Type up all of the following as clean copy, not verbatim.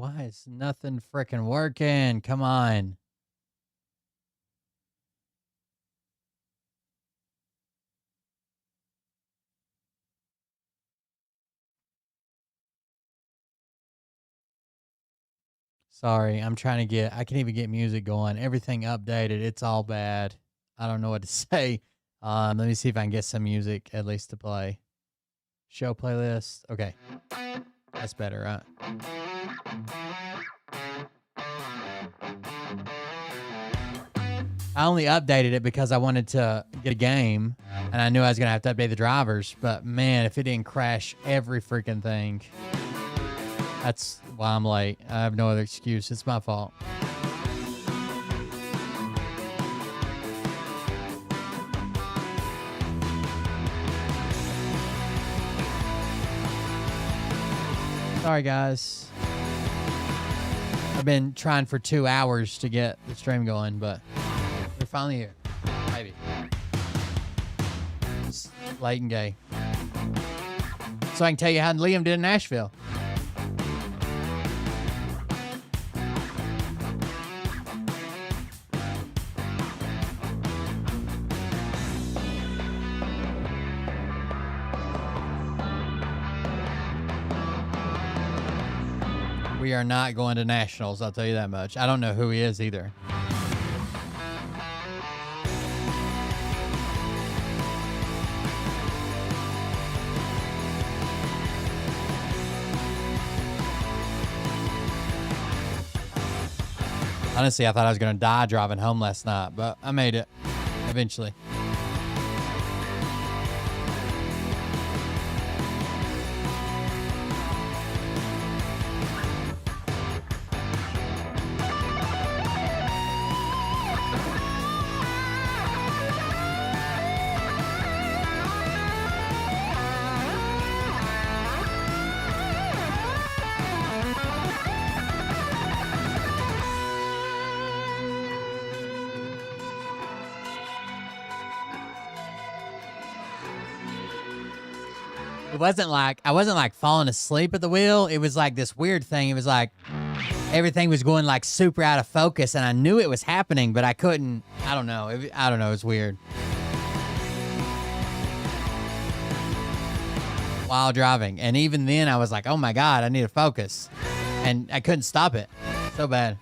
Why is nothing freaking working? Come on. Sorry, I'm trying to get, I can't even get music going. Everything updated. It's all bad. I don't know what to say. Let me see if I can get some music at least to play. Show playlist. Okay. That's better, right? I only updated it because I wanted to get a game and I knew I was going to have to update the drivers. But man, if it didn't crash every freaking thing, that's why I'm late. I have no other excuse. It's my fault. Sorry, guys. I've been trying for 2 hours to get the stream going, but we're finally here. Maybe. It's late and gay. So I can tell you how Liam did in Nashville. We are not going to nationals, I'll tell you that much. I don't know who he is either. Honestly, I thought I was going to die driving home last night, but I made it eventually. I wasn't like falling asleep at the wheel. It was like this weird thing. It was like everything was going like super out of focus and I knew it was happening, but I couldn't, I don't know. It was weird. While driving. And even then I was like, oh my God, I need to focus. And I couldn't stop it. So bad.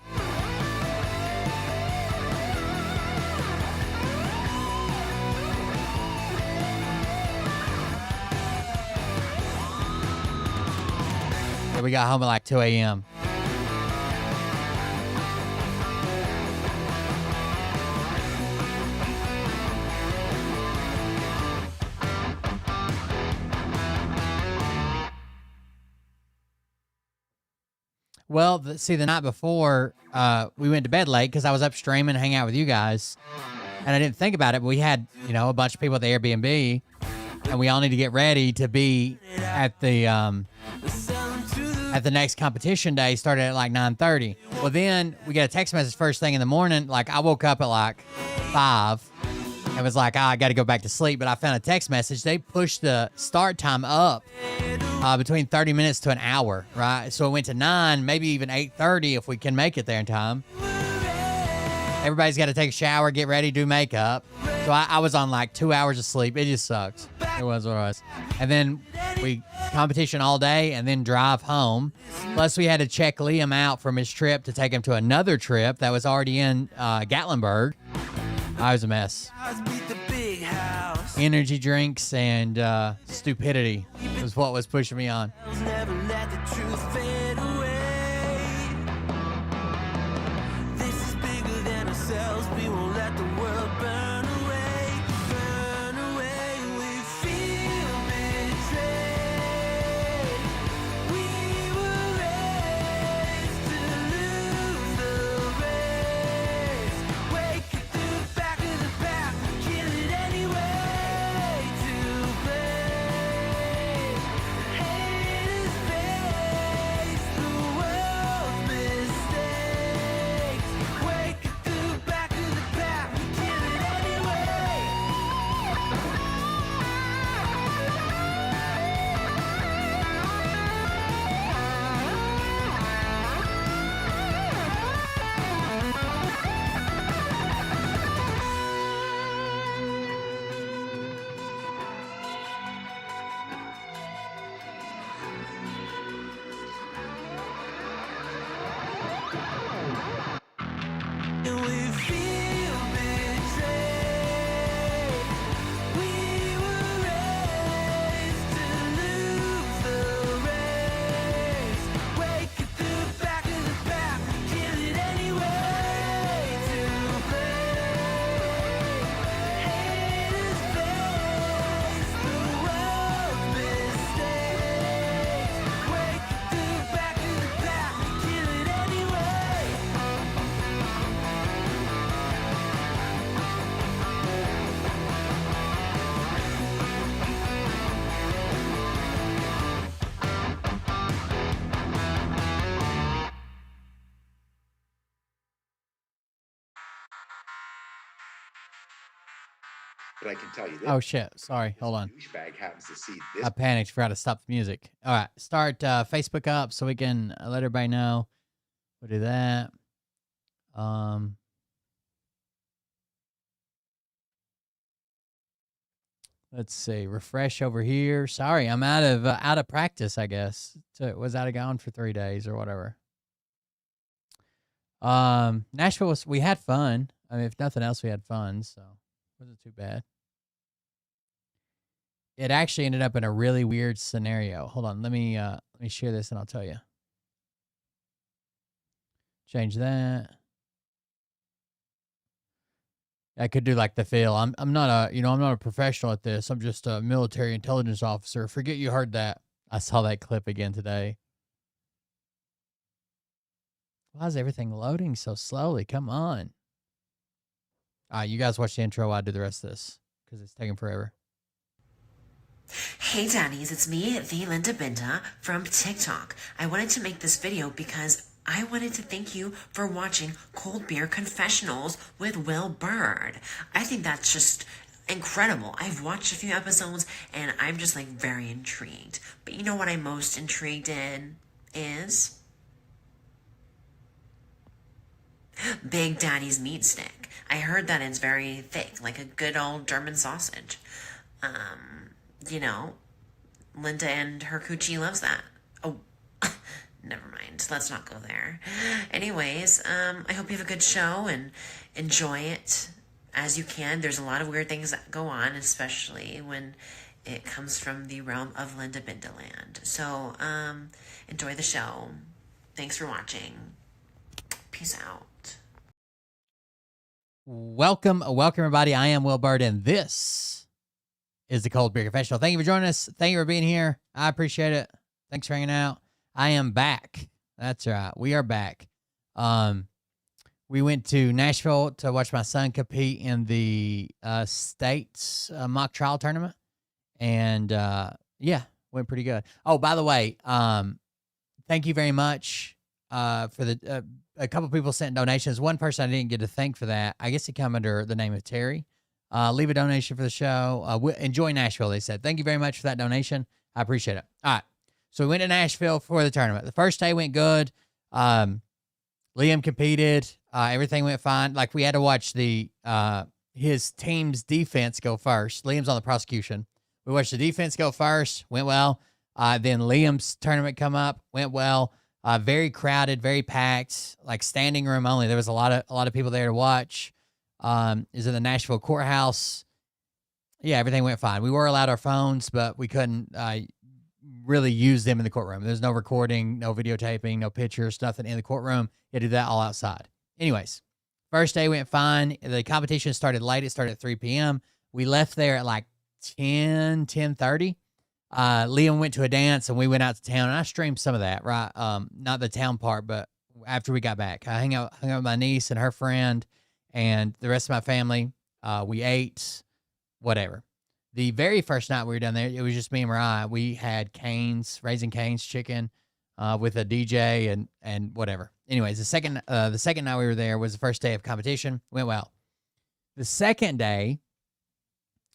We got home at like 2 a.m. Well, see, the night before, we went to bed late because I was up streaming and hanging out with you guys. And I didn't think about it, but we had, a bunch of people at the Airbnb. And we all need to get ready to be at the next competition day, started at like 9:30. Well, then we get a text message first thing in the morning. Like I woke up at like 5 and was like, I got to go back to sleep. But I found a text message. They pushed the start time up between 30 minutes to an hour, right? So it went to 9, maybe even 8:30 if we can make it there in time. Everybody's got to take a shower, get ready, do makeup. So I was on like 2 hours of sleep. It just sucks. It was what it was. And then we competition all day and then drive home. Plus we had to check Liam out from his trip to take him to another trip that was already in Gatlinburg. I was a mess. Energy drinks and stupidity was what was pushing me on. But I can tell you this. Oh, shit. Sorry. Hold on. Douchebag happens to see this. I panicked. Forgot to stop the music. All right. Start Facebook up so we can let everybody know. We'll do that. Let's see. Refresh over here. Sorry, I'm out of practice, I guess. So it was out of gone for 3 days or whatever. Nashville we had fun. I mean, if nothing else, we had fun, so it wasn't too bad. It actually ended up in a really weird scenario. Hold on, let me share this and I'll tell you. Change that. I could do like the feel. I'm not a professional at this. I'm just a military intelligence officer. Forget you heard that. I saw that clip again today. Why is everything loading so slowly? Come on. All right, you guys watch the intro while I do the rest of this because it's taking forever. Hey daddies, it's me, the Linda Binda from TikTok. I wanted to make this video because I wanted to thank you for watching Cold Beer Confessionals with Will Bird. I think that's just incredible. I've watched a few episodes and I'm just like very intrigued. But you know what I'm most intrigued in is Big Daddy's meat stick. I heard that it's very thick, like a good old German sausage. You know, Linda and her coochie loves that. Oh, never mind. Let's not go there. Anyways, I hope you have a good show and enjoy it as you can. There's a lot of weird things that go on, especially when it comes from the realm of Linda Bindaland. So, enjoy the show. Thanks for watching. Peace out. Welcome everybody. I am Will Bird, and this is the Cold Beer Confessional. Thank you for joining us. Thank you for being here. I appreciate it. Thanks for hanging out. I am back. That's right. We are back. We went to Nashville to watch my son compete in the state's mock trial tournament, and yeah, went pretty good. Oh, by the way, thank you very much for the a couple people sent donations. One person I didn't get to thank for that. I guess he come under the name of Terry. Leave a donation for the show. Enjoy Nashville, they said. Thank you very much for that donation. I appreciate it. All right. So we went to Nashville for the tournament. The first day went good. Liam competed. Everything went fine. Like, we had to watch his team's defense go first. Liam's on the prosecution. We watched the defense go first. Went well. Then Liam's tournament come up. Went well. Very crowded, very packed, like standing room only. There was a lot of people there to watch. Is in the Nashville courthouse. Yeah, everything went fine. We were allowed our phones, but we couldn't really use them in the courtroom. There's no recording, no videotaping, no pictures, nothing in the courtroom. You had to do that all outside. Anyways, first day went fine. The competition started late. It started at 3 p.m. We left there at like 10:30. Liam went to a dance and we went out to town, and I streamed some of that, right? Not the town part, but after we got back, I hung out with my niece and her friend and the rest of my family. We ate, whatever. The very first night we were down there, it was just me and Mariah. We had Raising Cane's chicken, with a DJ and whatever. Anyways, the second night we were there was the first day of competition. Went well. The second day,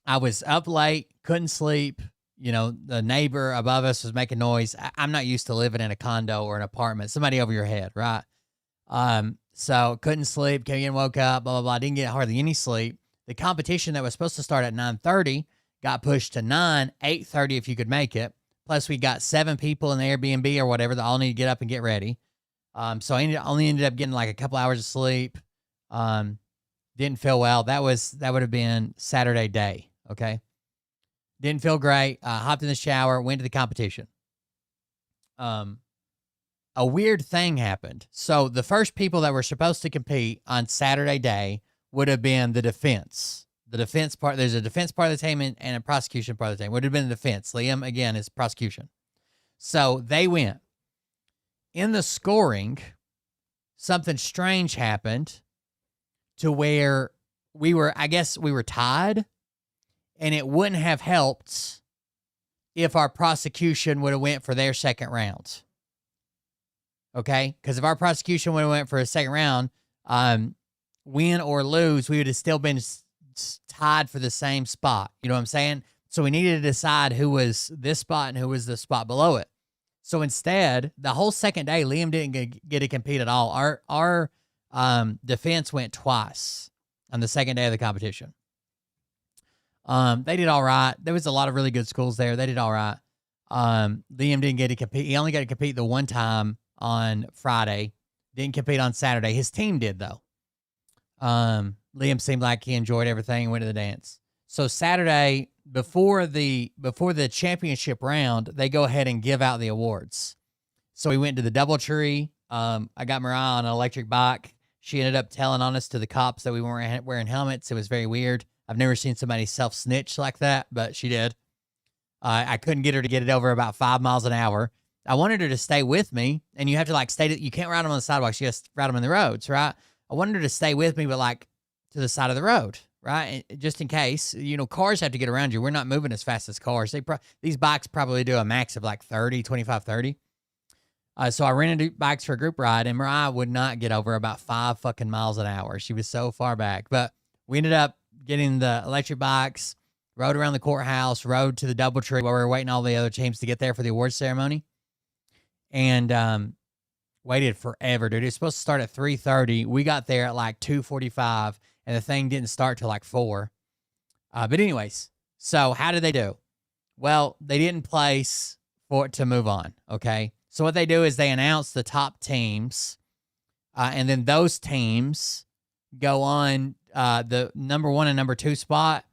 I was up late, couldn't sleep. You know, the neighbor above us was making noise. I'm not used to living in a condo or an apartment. Somebody over your head, right? So couldn't sleep, came in, woke up, blah, blah, blah. Didn't get hardly any sleep. The competition that was supposed to start at 9:30 got pushed to 8:30 if you could make it. Plus, we got 7 people in the Airbnb or whatever that all need to get up and get ready. So I only ended up getting like a couple hours of sleep. Didn't feel well. That would have been Saturday day, okay? Didn't feel great. Hopped in the shower, went to the competition. A weird thing happened. So the first people that were supposed to compete on Saturday day would have been the defense. The defense part, there's a defense part of the team and a prosecution part of the team. Would have been the defense. Liam, again, is prosecution. So they went. In the scoring, something strange happened to where we were tied, and it wouldn't have helped if our prosecution would have went for their second round. Okay? Because if our prosecution would have went for a second round, win or lose, we would have still been tied for the same spot. You know what I'm saying? So we needed to decide who was this spot and who was the spot below it. So instead, the whole second day, Liam didn't get to compete at all. Our defense went twice on the second day of the competition. They did all right. There was a lot of really good schools there. They did all right. Liam didn't get to compete. He only got to compete the one time on Friday. Didn't compete on Saturday. His team did, though. Liam seemed like he enjoyed everything and went to the dance. So Saturday, before the championship round, they go ahead and give out the awards. So we went to the DoubleTree. I got Mariah on an electric bike. She ended up telling on us to the cops that we weren't wearing helmets. It was very weird. I've never seen somebody self-snitch like that, but she did. I couldn't get her to get it over about 5 miles an hour. I wanted her to stay with me, and you have to, like, you can't ride them on the sidewalks. You have to ride them in the roads, right? I wanted her to stay with me, but, like, to the side of the road, right? And just in case, you know, cars have to get around you. We're not moving as fast as cars. These bikes probably do a max of, like, 25, 30. So I rented bikes for a group ride, and Mariah would not get over about 5 fucking miles an hour. She was so far back. But we ended up getting the electric bikes, rode around the courthouse, rode to the DoubleTree while we were waiting all the other teams to get there for the awards ceremony. And waited forever, dude. It was supposed to start at 3:30. We got there at like 2:45, and the thing didn't start till like 4. But anyways, so how did they do? Well, they didn't place for it to move on, okay? So what they do is they announce the top teams, and then those teams go on the number 1 and number 2 spot.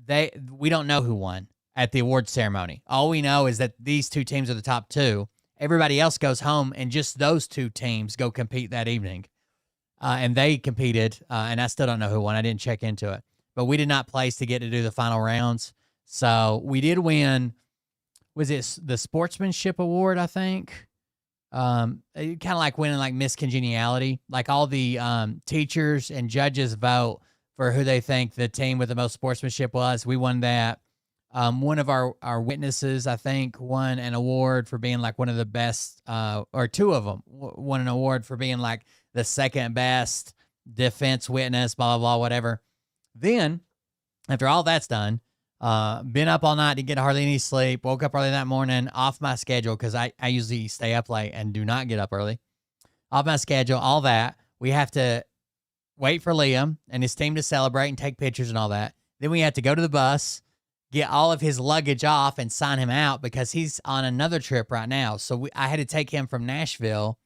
We don't know who won at the awards ceremony. All we know is that these 2 teams are the top 2. Everybody else goes home, and just those 2 teams go compete that evening. And they competed, and I still don't know who won. I didn't check into it. But we did not place to get to do the final rounds. So we did win. Was it the Sportsmanship Award, I think? Kind of like winning like Miss Congeniality. Like all the teachers and judges vote for who they think the team with the most sportsmanship was. We won that. One of our witnesses, I think, won an award for being like one of the best, or 2 of them won an award for being like the second best defense witness, blah, blah, blah, whatever. Then, after all that's done, been up all night, didn't get hardly any sleep, woke up early that morning, off my schedule, because I usually stay up late and do not get up early. Off my schedule, all that. We have to wait for Liam and his team to celebrate and take pictures and all that. Then we have to go to the bus, get all of his luggage off and sign him out because he's on another trip right now. So I had to take him from Nashville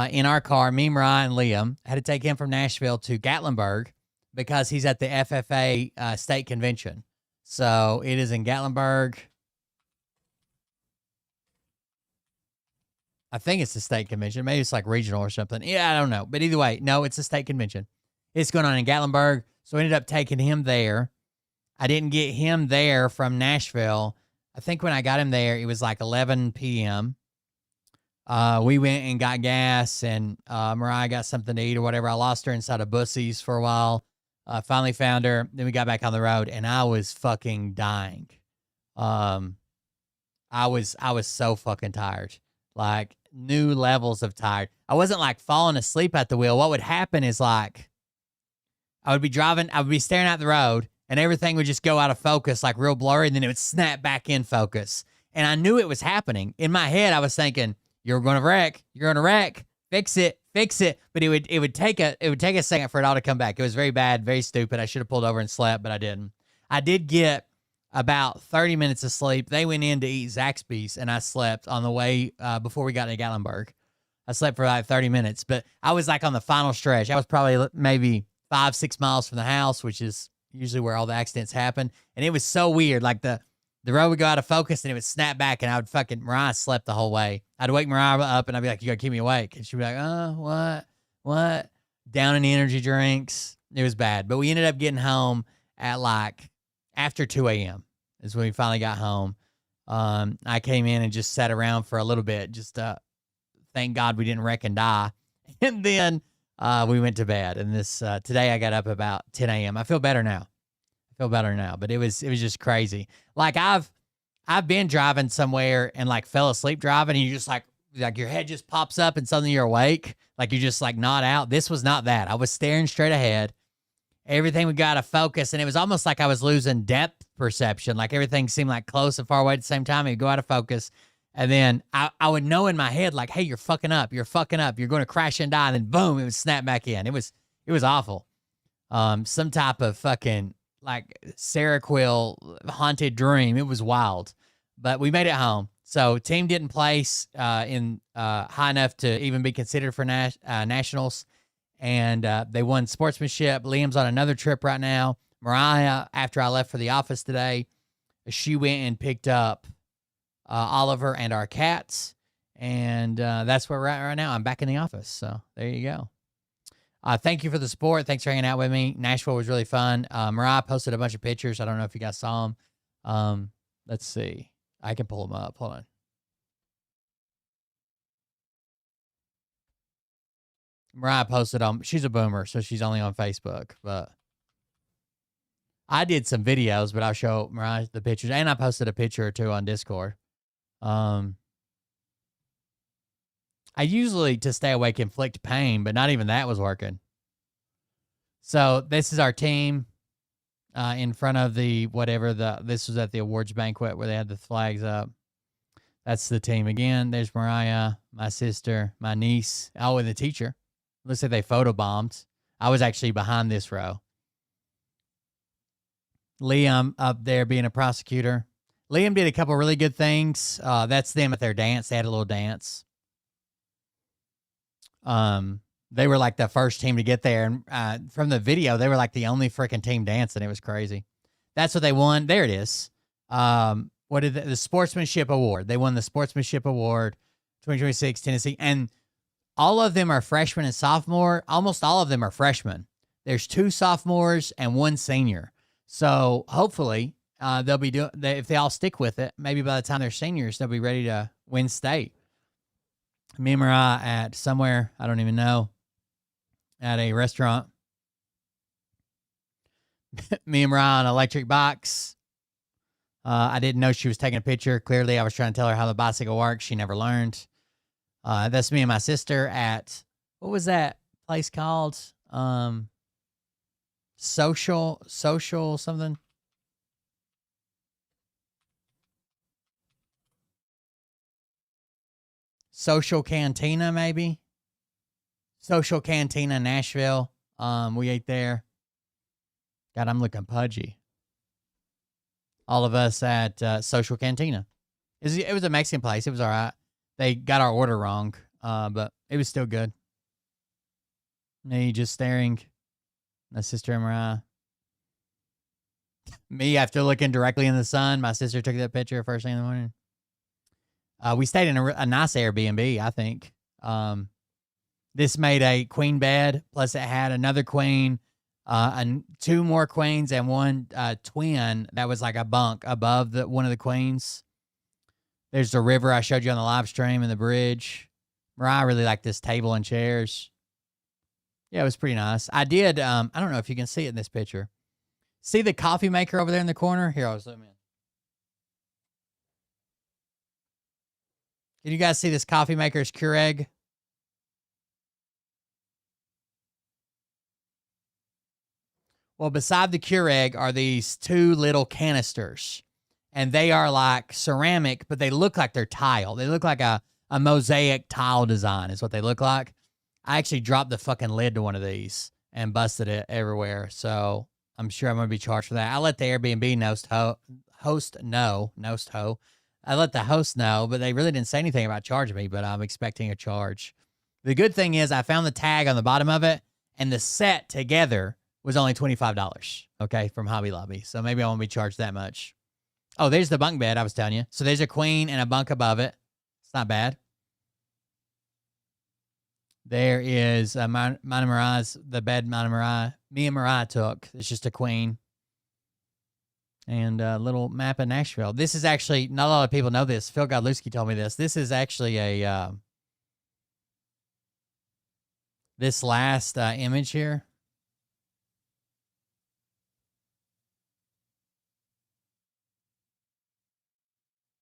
in our car, me, Mariah, and Liam. I had to take him from Nashville to Gatlinburg because he's at the FFA state convention. So it is in Gatlinburg. I think it's the state convention. Maybe it's like regional or something. Yeah, I don't know. But either way, no, it's a state convention. It's going on in Gatlinburg. So I ended up taking him there. I didn't get him there from Nashville. I think when I got him there, it was like 11 p.m. We went and got gas, and Mariah got something to eat or whatever. I lost her inside of Bussy's for a while. Finally found her. Then we got back on the road, and I was fucking dying. I was so fucking tired. Like, new levels of tired. I wasn't like falling asleep at the wheel. What would happen is like, I would be driving, I would be staring at the road, and everything would just go out of focus, like real blurry, and then it would snap back in focus. And I knew it was happening. In my head, I was thinking, you're going to wreck. You're going to wreck. Fix it. But it would take a second for it all to come back. It was very bad, very stupid. I should have pulled over and slept, but I didn't. I did get about 30 minutes of sleep. They went in to eat Zaxby's, and I slept on the way before we got to Gatlinburg. I slept for like 30 minutes, but I was like on the final stretch. I was probably maybe 5-6 miles from the house, which is usually where all the accidents happen. And it was so weird. Like the road would go out of focus and it would snap back, and I would Mariah slept the whole way. I'd wake Mariah up and I'd be like, you gotta keep me awake. And she'd be like, oh, what? Down in the energy drinks. It was bad. But we ended up getting home at like after 2 a.m. is when we finally got home. I came in and just sat around for a little bit. Just thank God we didn't wreck and die. And then we went to bed. And today I got up about 10 a.m. I feel better now. But it was just crazy. Like I've been driving somewhere and like fell asleep driving, and you just like your head just pops up and suddenly you're awake. Like you just like nod out. This was not that. I was staring straight ahead, everything would go out of focus, and it was almost like I was losing depth perception. Like everything seemed like close and far away at the same time. It would go out of focus. And then I would know in my head, like, hey, you're fucking up. You're fucking up. You're going to crash and die. And then boom, it would snap back in. It was awful. Some type of fucking like Seroquel haunted dream. It was wild, but we made it home. So team didn't place in high enough to even be considered for nationals. And they won sportsmanship. Liam's on another trip right now. Mariah, after I left for the office today, she went and picked up Oliver and our cats. And that's where we're at right now. I'm back in the office. So there you go. Thank you for the support. Thanks for hanging out with me. Nashville was really fun. Mariah posted a bunch of pictures. I don't know if you guys saw them. Let's see. I can pull them up. Hold on. Mariah posted on, she's a boomer, so she's only on Facebook, but I did some videos, but I'll show Mariah the pictures, and I posted a picture or two on Discord. I usually, to stay awake, inflict pain, but not even that was working. So this is our team in front of the whatever this was at the awards banquet where they had the flags up. That's the team again. There's Mariah, my sister, my niece, and the teacher. Looks like they photobombed. I was actually behind this row. Liam up there being a prosecutor. Liam did a couple really good things. That's them at their dance. They had a little dance. They were like the first team to get there. And from the video, they were like the only freaking team dancing. It was crazy. That's what they won. There it is. What did the Sportsmanship Award. They won the Sportsmanship Award 2026 Tennessee. And all of them are freshmen and sophomore. Almost all of them are freshmen. There's 2 sophomores and 1 senior. So hopefully they'll be doing, if they all stick with it, maybe by the time they're seniors, they'll be ready to win state. Me and Mariah at somewhere, I don't even know, at a restaurant. Me and Mariah on an electric box. I didn't know she was taking a picture. Clearly, I was trying to tell her how the bicycle works. She never learned. That's me and my sister at, what was that place called? Social something. Social Cantina, maybe. Social Cantina, Nashville. We ate there. God, I'm looking pudgy. All of us at Social Cantina. It was a Mexican place. It was all right. They got our order wrong, but it was still good. Me just staring. My sister and Mariah. Me after looking directly in the sun. My sister took that picture first thing in the morning. We stayed in a nice Airbnb, I think. This made a queen bed, plus it had another queen, and 2 more queens, and 1 twin that was like a bunk above one of the queens. There's the river I showed you on the live stream and the bridge. Mariah really liked this table and chairs. Yeah, it was pretty nice. I did, I don't know if you can see it in this picture. See the coffee maker over there in the corner? Here, I'll zoom in. Can you guys see this coffee maker's Keurig? Well, beside the Keurig are these 2 little canisters. And they are like ceramic, but they look like they're tile. They look like a mosaic tile design is what they look like. I actually dropped the fucking lid to one of these and busted it everywhere. So I'm sure I'm going to be charged for that. I let the Airbnb host know. I let the host know, but they really didn't say anything about charging me, but I'm expecting a charge. The good thing is I found the tag on the bottom of it, and the set together was only $25, okay, from Hobby Lobby. So maybe I won't be charged that much. Oh, there's the bunk bed I was telling you. So there's a queen and a bunk above it. It's not bad. There is mine and Mariah's, the bed me and Mariah took. It's just a queen. And a little map of Nashville. This is actually, not a lot of people know this. Phil Godlewski told me this. This is actually a, this last image here.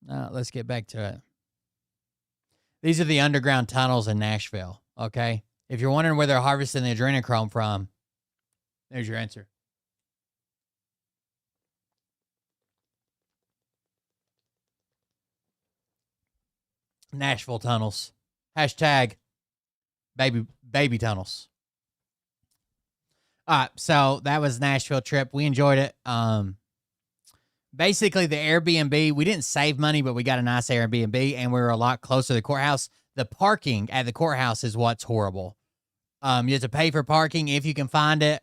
Let's get back to it. These are the underground tunnels in Nashville, okay? If you're wondering where they're harvesting the adrenochrome from, there's your answer. Nashville tunnels. Hashtag baby tunnels. All right, so that was Nashville trip. We enjoyed it. Basically the Airbnb, we didn't save money, but we got a nice Airbnb and we were a lot closer to the courthouse. The parking at the courthouse is what's horrible. You have to pay for parking if you can find it.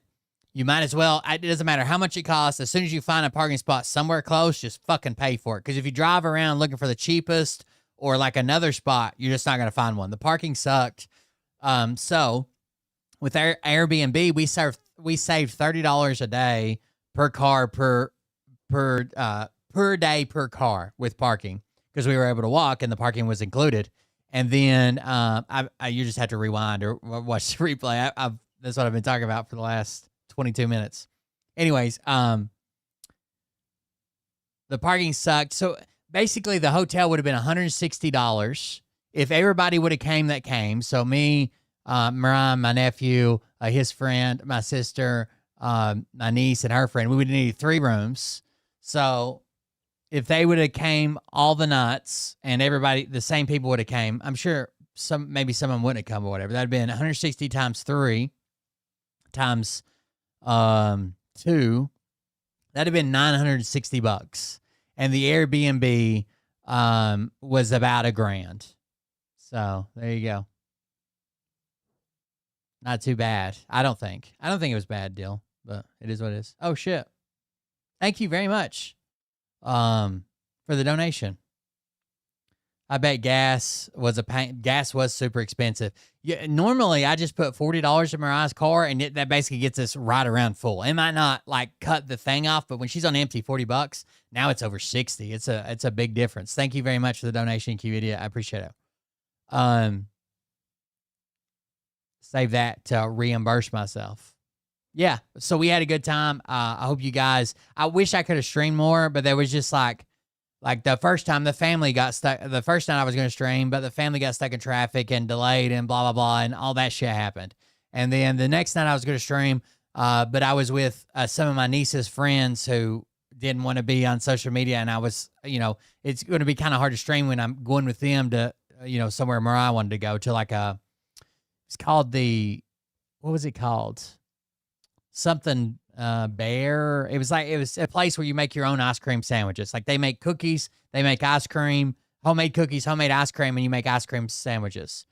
You might as well. It doesn't matter how much it costs. As soon as you find a parking spot somewhere close, just fucking pay for it. Because if you drive around looking for the cheapest or like another spot, you're just not going to find one. The parking sucked. So with our Airbnb, we saved $30 a day per car per day per car with parking because we were able to walk and the parking was included. And then you just have to rewind or watch the replay. That's what I've been talking about for the last 22 minutes. Anyways, the parking sucked. So basically the hotel would have been $160 if everybody would have came that came. So me, Mariah, my nephew, his friend, my sister, my niece and her friend, we would have needed 3 rooms. So if they would have came all the nights and everybody, the same people would have came, I'm sure maybe some of them wouldn't have come or whatever. That'd been 160 times 3 times 2. That'd have been $960. And the Airbnb was about $1,000. So there you go. Not too bad. I don't think it was a bad deal, but it is what it is. Oh shit. Thank you very much for the donation. I bet gas was gas was super expensive. Yeah, normally I just put $40 in Mariah's car and that basically gets us right around full. It might not like cut the thing off, but when she's on empty, $40, now it's over 60. It's a big difference. Thank you very much for the donation, Q-Idiot. I appreciate it. Save that to reimburse myself. Yeah, so we had a good time. I hope you guys, I wish I could have streamed more, but there was just like the first time the family got stuck, the first night I was going to stream, but the family got stuck in traffic and delayed and blah, blah, blah, and all that shit happened. And then the next night I was going to stream, but I was with some of my niece's friends who didn't want to be on social media, and I was, it's going to be kind of hard to stream when I'm going with them to, somewhere Mariah wanted to go to like it's called what was it called? Something Bear. It was a place where you make your own ice cream sandwiches. Like they make cookies, they make ice cream, homemade cookies, homemade ice cream, and you make ice cream sandwiches.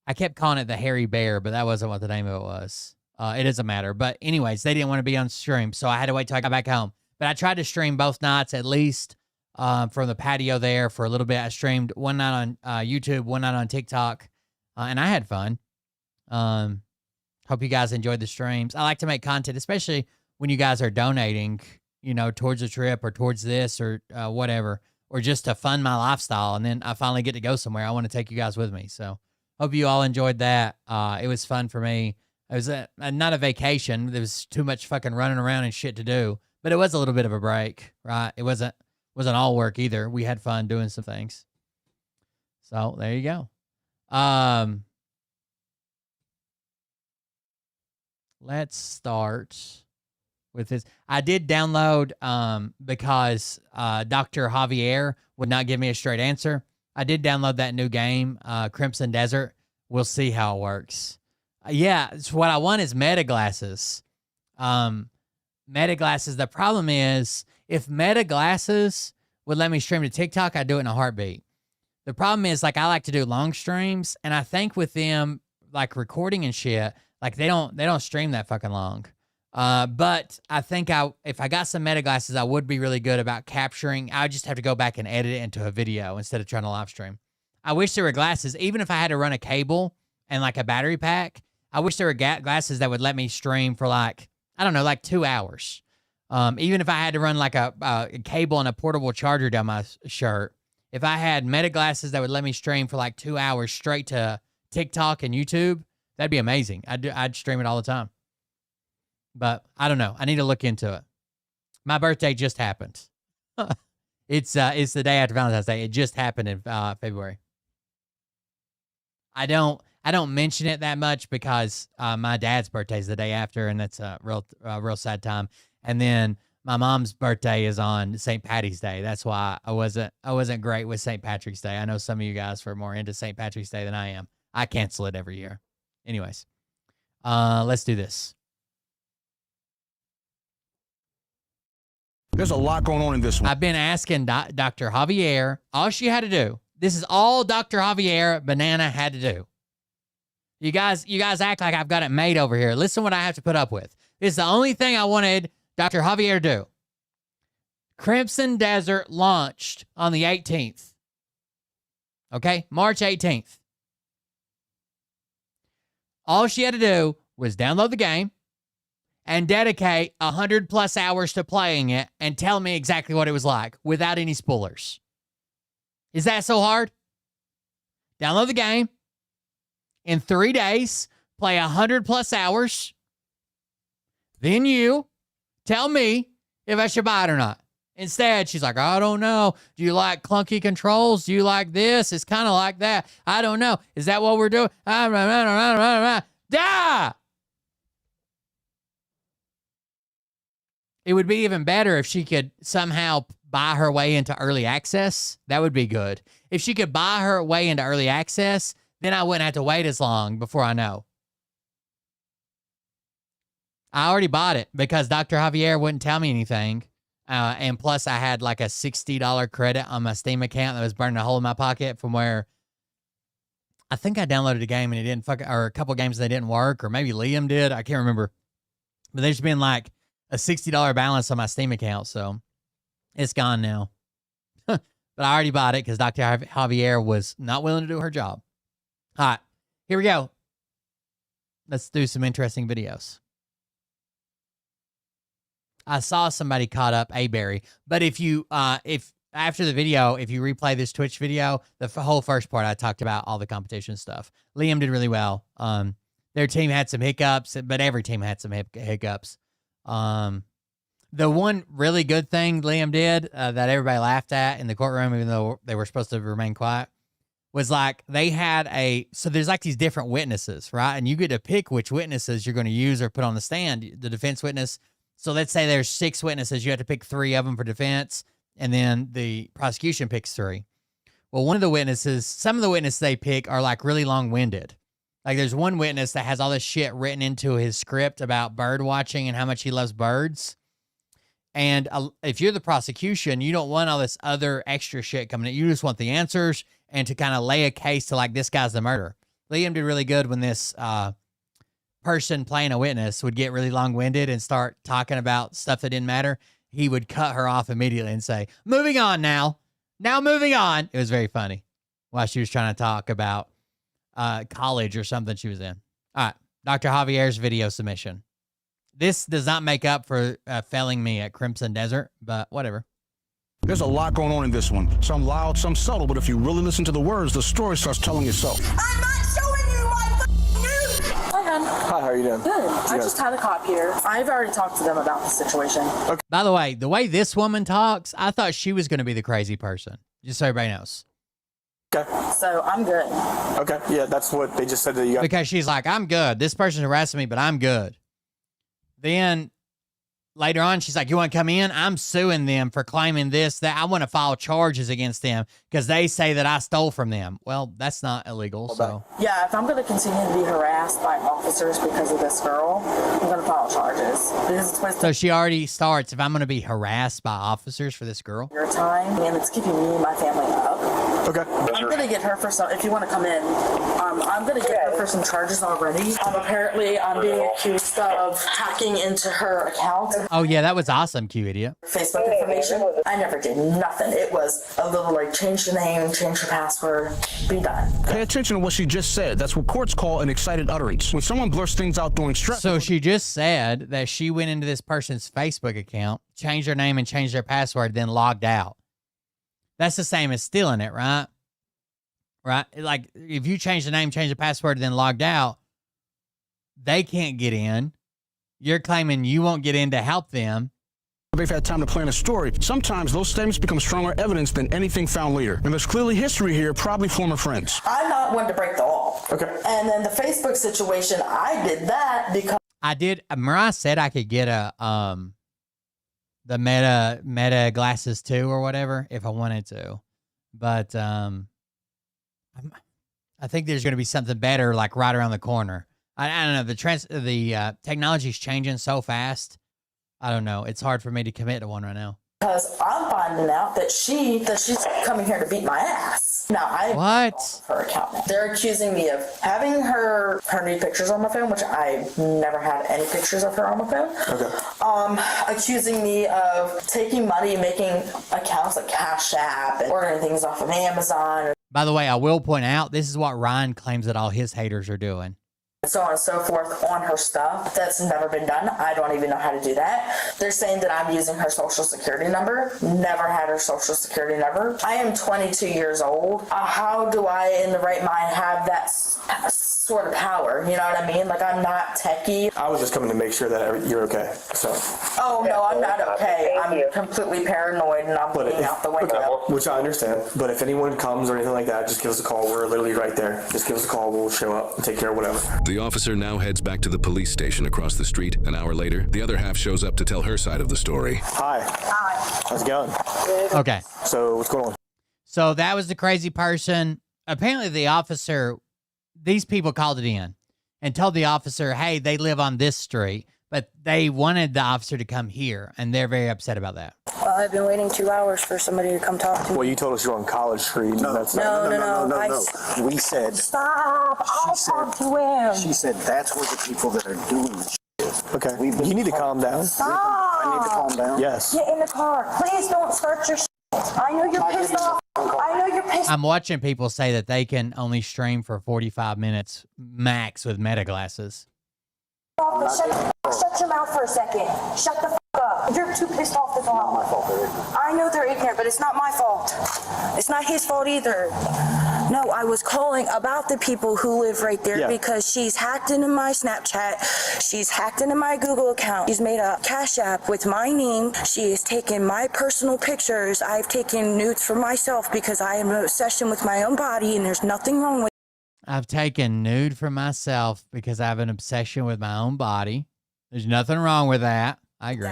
I kept calling it the Hairy Bear, but that wasn't what the name of it was. It doesn't matter. But anyways, they didn't want to be on stream, so I had to wait till I got back home. But I tried to stream both nights at least from the patio there for a little bit. I streamed one night on YouTube, one night on TikTok, and I had fun. Hope you guys enjoyed the streams. I like to make content, especially when you guys are donating, towards a trip or towards this or whatever, or just to fund my lifestyle. And then I finally get to go somewhere. I want to take you guys with me. So hope you all enjoyed that. It was fun for me. It was not a vacation. There was too much fucking running around and shit to do, but it was a little bit of a break, right? It wasn't all work either. We had fun doing some things. So there you go. Let's start with this. I did download because Dr. Javier would not give me a straight answer. I did download that new game, Crimson Desert. We'll see how it works. Yeah, so what I want is meta glasses. Meta glasses. The problem is if meta glasses would let me stream to TikTok, I'd do it in a heartbeat. The problem is I like to do long streams, and I think with them like recording and shit, like they don't stream that fucking long. But I think if I got some meta glasses, I would be really good about capturing. I would just have to go back and edit it into a video instead of trying to live stream. I wish there were glasses, even if I had to run a cable and like a battery pack. I wish there were glasses that would let me stream for like 2 hours. Even if I had to run like a cable and a portable charger down my shirt. If I had meta glasses that would let me stream for like 2 hours straight to TikTok and YouTube, that'd be amazing. I'd stream it all the time. But I don't know. I need to look into it. My birthday just happened. It's the day after Valentine's Day. It just happened in February. I don't mention it that much because my dad's birthday is the day after, and that's a real sad time. And then my mom's birthday is on St. Patty's Day. That's why I wasn't great with St. Patrick's Day. I know some of you guys are more into St. Patrick's Day than I am. I cancel it every year. Anyways, let's do this. There's a lot going on in this one. I've been asking Dr. Javier. All she had to do. This is all Dr. Javier Banana had to do. You guys act like I've got it made over here. Listen what I have to put up with. This is the only thing I wanted Dr. Javier to do. Crimson Desert launched on the 18th. Okay? March 18th. All she had to do was download the game and dedicate 100+ hours to playing it and tell me exactly what it was like without any spoilers. Is that so hard? Download the game. In 3 days, play 100+ hours. Then you tell me if I should buy it or not. Instead, she's like, I don't know. Do you like clunky controls? Do you like this? It's kind of like that. I don't know. Is that what we're doing? Da! It would be even better if she could somehow buy her way into early access. That would be good. If she could buy her way into early access, then I wouldn't have to wait as long before I know. I already bought it because Dr. Javier wouldn't tell me anything. And plus, I had like a $60 credit on my Steam account that was burning a hole in my pocket from where I think I downloaded a game and it didn't or a couple games that didn't work, or maybe Liam did. I can't remember. But there's been like a $60 balance on my Steam account, so it's gone now. But I already bought it because Dr. Javier was not willing to do her job. All right, here we go. Let's do some interesting videos. I saw somebody caught up Aberry, but if after the video, if you replay this Twitch video, the whole first part I talked about all the competition stuff. Liam did really well. Their team had some hiccups, but every team had some hiccups. The one really good thing Liam did that everybody laughed at in the courtroom, even though they were supposed to remain quiet, was like they had so there's like these different witnesses, right? And you get to pick which witnesses you're going to use or put on the stand. The defense witness. So let's say there's 6 witnesses. You have to pick 3 of them for defense, and then the prosecution picks 3. Well, some of the witnesses they pick are like really long-winded. Like there's one witness that has all this shit written into his script about bird watching and how much he loves birds. And if you're the prosecution, you don't want all this other extra shit coming in. You just want the answers and to kind of lay a case to like, this guy's the murderer. Liam did really good when this person playing a witness would get really long-winded and start talking about stuff that didn't matter. He would cut her off immediately and say, moving on now. Now moving on. It was very funny while she was trying to talk about college or something she was in. All right. Dr. Javier's video submission. This does not make up for failing me at Crimson Desert, but whatever. There's a lot going on in this one. Some loud, some subtle, but if you really listen to the words, the story starts telling itself. I'm not showing you my news! Hi, hon. Hi, how are you doing? Good. I just had a cop here. I've already talked to them about the situation. Okay. By the way this woman talks, I thought she was going to be the crazy person. Just so everybody knows. Okay. So I'm good. Okay. Yeah, that's what they just said that you got. Because she's like, I'm good. This person's harassing me, but I'm good. Then later on, she's like, you want to come in? I'm suing them for claiming this, that. I want to file charges against them because they say that I stole from them. Well, that's not illegal, so. Yeah, if I'm going to continue to be harassed by officers because of this girl, I'm going to file charges. Because it's wasting So she already starts, if I'm going to be harassed by officers for this girl. your time, and it's keeping me and my family up. Okay. I'm going to get her for some, if you want to come in, I'm going to get her for some charges already. Apparently, I'm being accused of hacking into her account. Oh, yeah, that was awesome, Q idiot. Facebook information. I never did nothing. It was a little like change the name, change the password, be done. Pay attention to what she just said. That's what courts call an excited utterance. When someone blurts things out during stress. So she just said that she went into this person's Facebook account, changed their name and changed their password, then logged out. That's the same as stealing it, right? Right? Like, if you change the name, change the password, then logged out, they can't get in. You're claiming you won't get in to help them. They've had time to plan a story. Sometimes those statements become stronger evidence than anything found later. And there's clearly history here, probably former friends. I'm not one to break the law. Okay. And then the Facebook situation, I did that because Mariah said I could get a the meta glasses too, or whatever, if I wanted to. But I think there's going to be something better, like right around the corner. I don't know. The technology's changing so fast. I don't know. It's hard for me to commit to one right now. Because I'm finding out that she's coming here to beat my ass. Now What? Her account. They're accusing me of having her nude pictures on my phone, which I never had any pictures of her on my phone. Okay. Accusing me of taking money, making accounts like Cash App, and ordering things off of Amazon. By the way, I will point out, this is what Ryan claims that all his haters are doing. So on and so forth on her stuff. That's never been done. I don't even know how to do that. They're saying that I'm using her social security number. Never had her social security number. I am 22 years old. How do I, in the right mind, have that sort of power? You know what I mean? Like, I'm not techie. I was just coming to make sure that you're okay. So. Oh, no, I'm not okay. I'm completely paranoid and I'm looking out the window. Okay, which I understand. But if anyone comes or anything like that, just give us a call. We're literally right there. Just give us a call. We'll show up and take care of whatever. The officer now heads back to the police station across the street. An hour later, the other half shows up to tell her side of the story. Hi. How's it going? Okay. So what's going on? So that was the crazy person. Apparently the officer, these people called it in and told the officer, hey, they live on this street, but they wanted the officer to come here, and they're very upset about that. Well, I've been waiting 2 hours for somebody to come talk to me. Well, you told us you're on College Street. No. We said. Stop! I'll talk to him. She said that's where the people that are doing the shit. Okay. You need to calm down. Stop! I need to calm down. Yes. Get in the car. Please don't start your shit. I know you're pissed off. I know you're pissed. I'm watching people say that they can only stream for 45 minutes max with meta glasses. Shut your mouth for a second. Shut the f*** up. You're too pissed off to talk. I know they're ignorant, but it's not my fault. It's not his fault either. No, I was calling about the people who live right there because she's hacked into my Snapchat. She's hacked into my Google account. She's made a Cash App with my name. She has taken my personal pictures. I've taken nudes for myself because I am an obsession with my own body, and there's nothing wrong with I've taken nude for myself because I have an obsession with my own body. There's nothing wrong with that. I agree.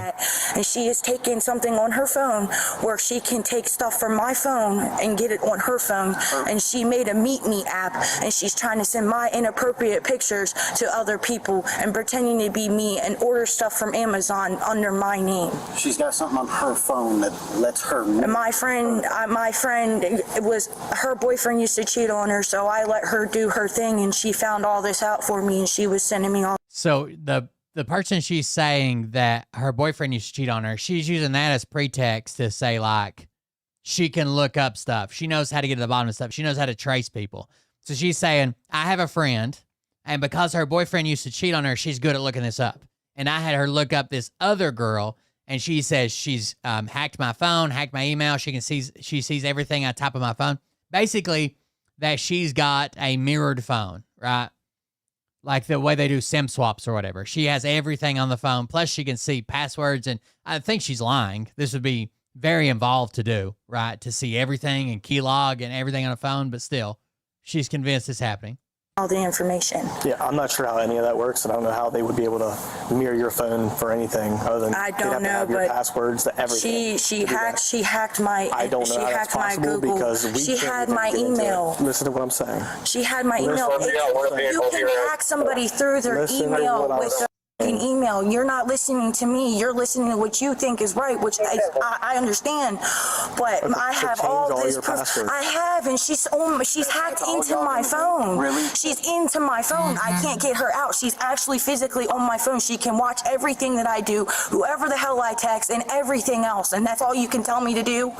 And she has taken something on her phone where she can take stuff from my phone and get it on her phone. And she made a Meet Me app, and she's trying to send my inappropriate pictures to other people and pretending to be me and order stuff from Amazon under my name. She's got something on her phone that lets her know. And my friend, it was her boyfriend used to cheat on her, so I let her do her thing, and she found all this out for me, and she was sending me all. So the person she's saying that her boyfriend used to cheat on her, she's using that as pretext to say, like, she can look up stuff. She knows how to get to the bottom of stuff. She knows how to trace people. So she's saying, I have a friend, and because her boyfriend used to cheat on her, she's good at looking this up. And I had her look up this other girl, and she says she's hacked my phone, hacked my email. She sees everything I type on my phone. Basically, that she's got a mirrored phone, right? Like the way they do SIM swaps or whatever. She has everything on the phone. Plus, she can see passwords. And I think she's lying. This would be very involved to do, right? To see everything and keylog and everything on a phone. But still, she's convinced it's happening. All the information. Yeah, I'm not sure how any of that works, and I don't know how they would be able to mirror your phone for anything other than I they'd don't have to know, have your but passwords to everything. She hacked my. I don't know she how that's hacked my possible Google. because we She can't had even my get into it. email. Listen to what I'm saying. She had my email. You can hack somebody through their Listen to email what I'm with their fucking email. You're not listening to me. You're listening to what you think is right, which I understand. But Okay, I so have change all all this your proof. passwords. I have, and she's hacked into my phone. Really? She's into my phone. I can't get her out. She's actually physically on my phone. She can watch everything that I do, whoever the hell I text, and everything else. And that's all you can tell me to do?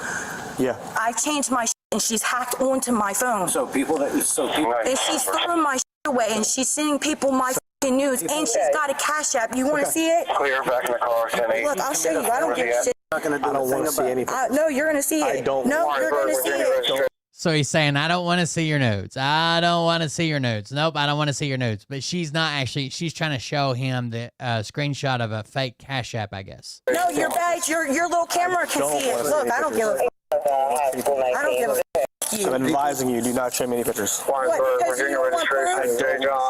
Yeah. I changed my and she's hacked onto my phone. So people. And she's throwing my away, and she's sending people my news, and she's got a Cash App. You want to see it? Clear back in the car, Kenny. Look, I'll show you. I don't give a shit. I don't want to see anything. No, you're gonna see it. I don't No, want you're gonna see it. So he's saying, I don't want to see your nudes. I don't want to see your nudes. Nope, I don't want to see your nudes. But she's not actually, she's trying to show him the screenshot of a fake Cash App, I guess. No, your badge, your little camera can see it. Look, I don't give a. I don't give a. you. I'm advising you, do not show me any pictures. What, because you don't want proof?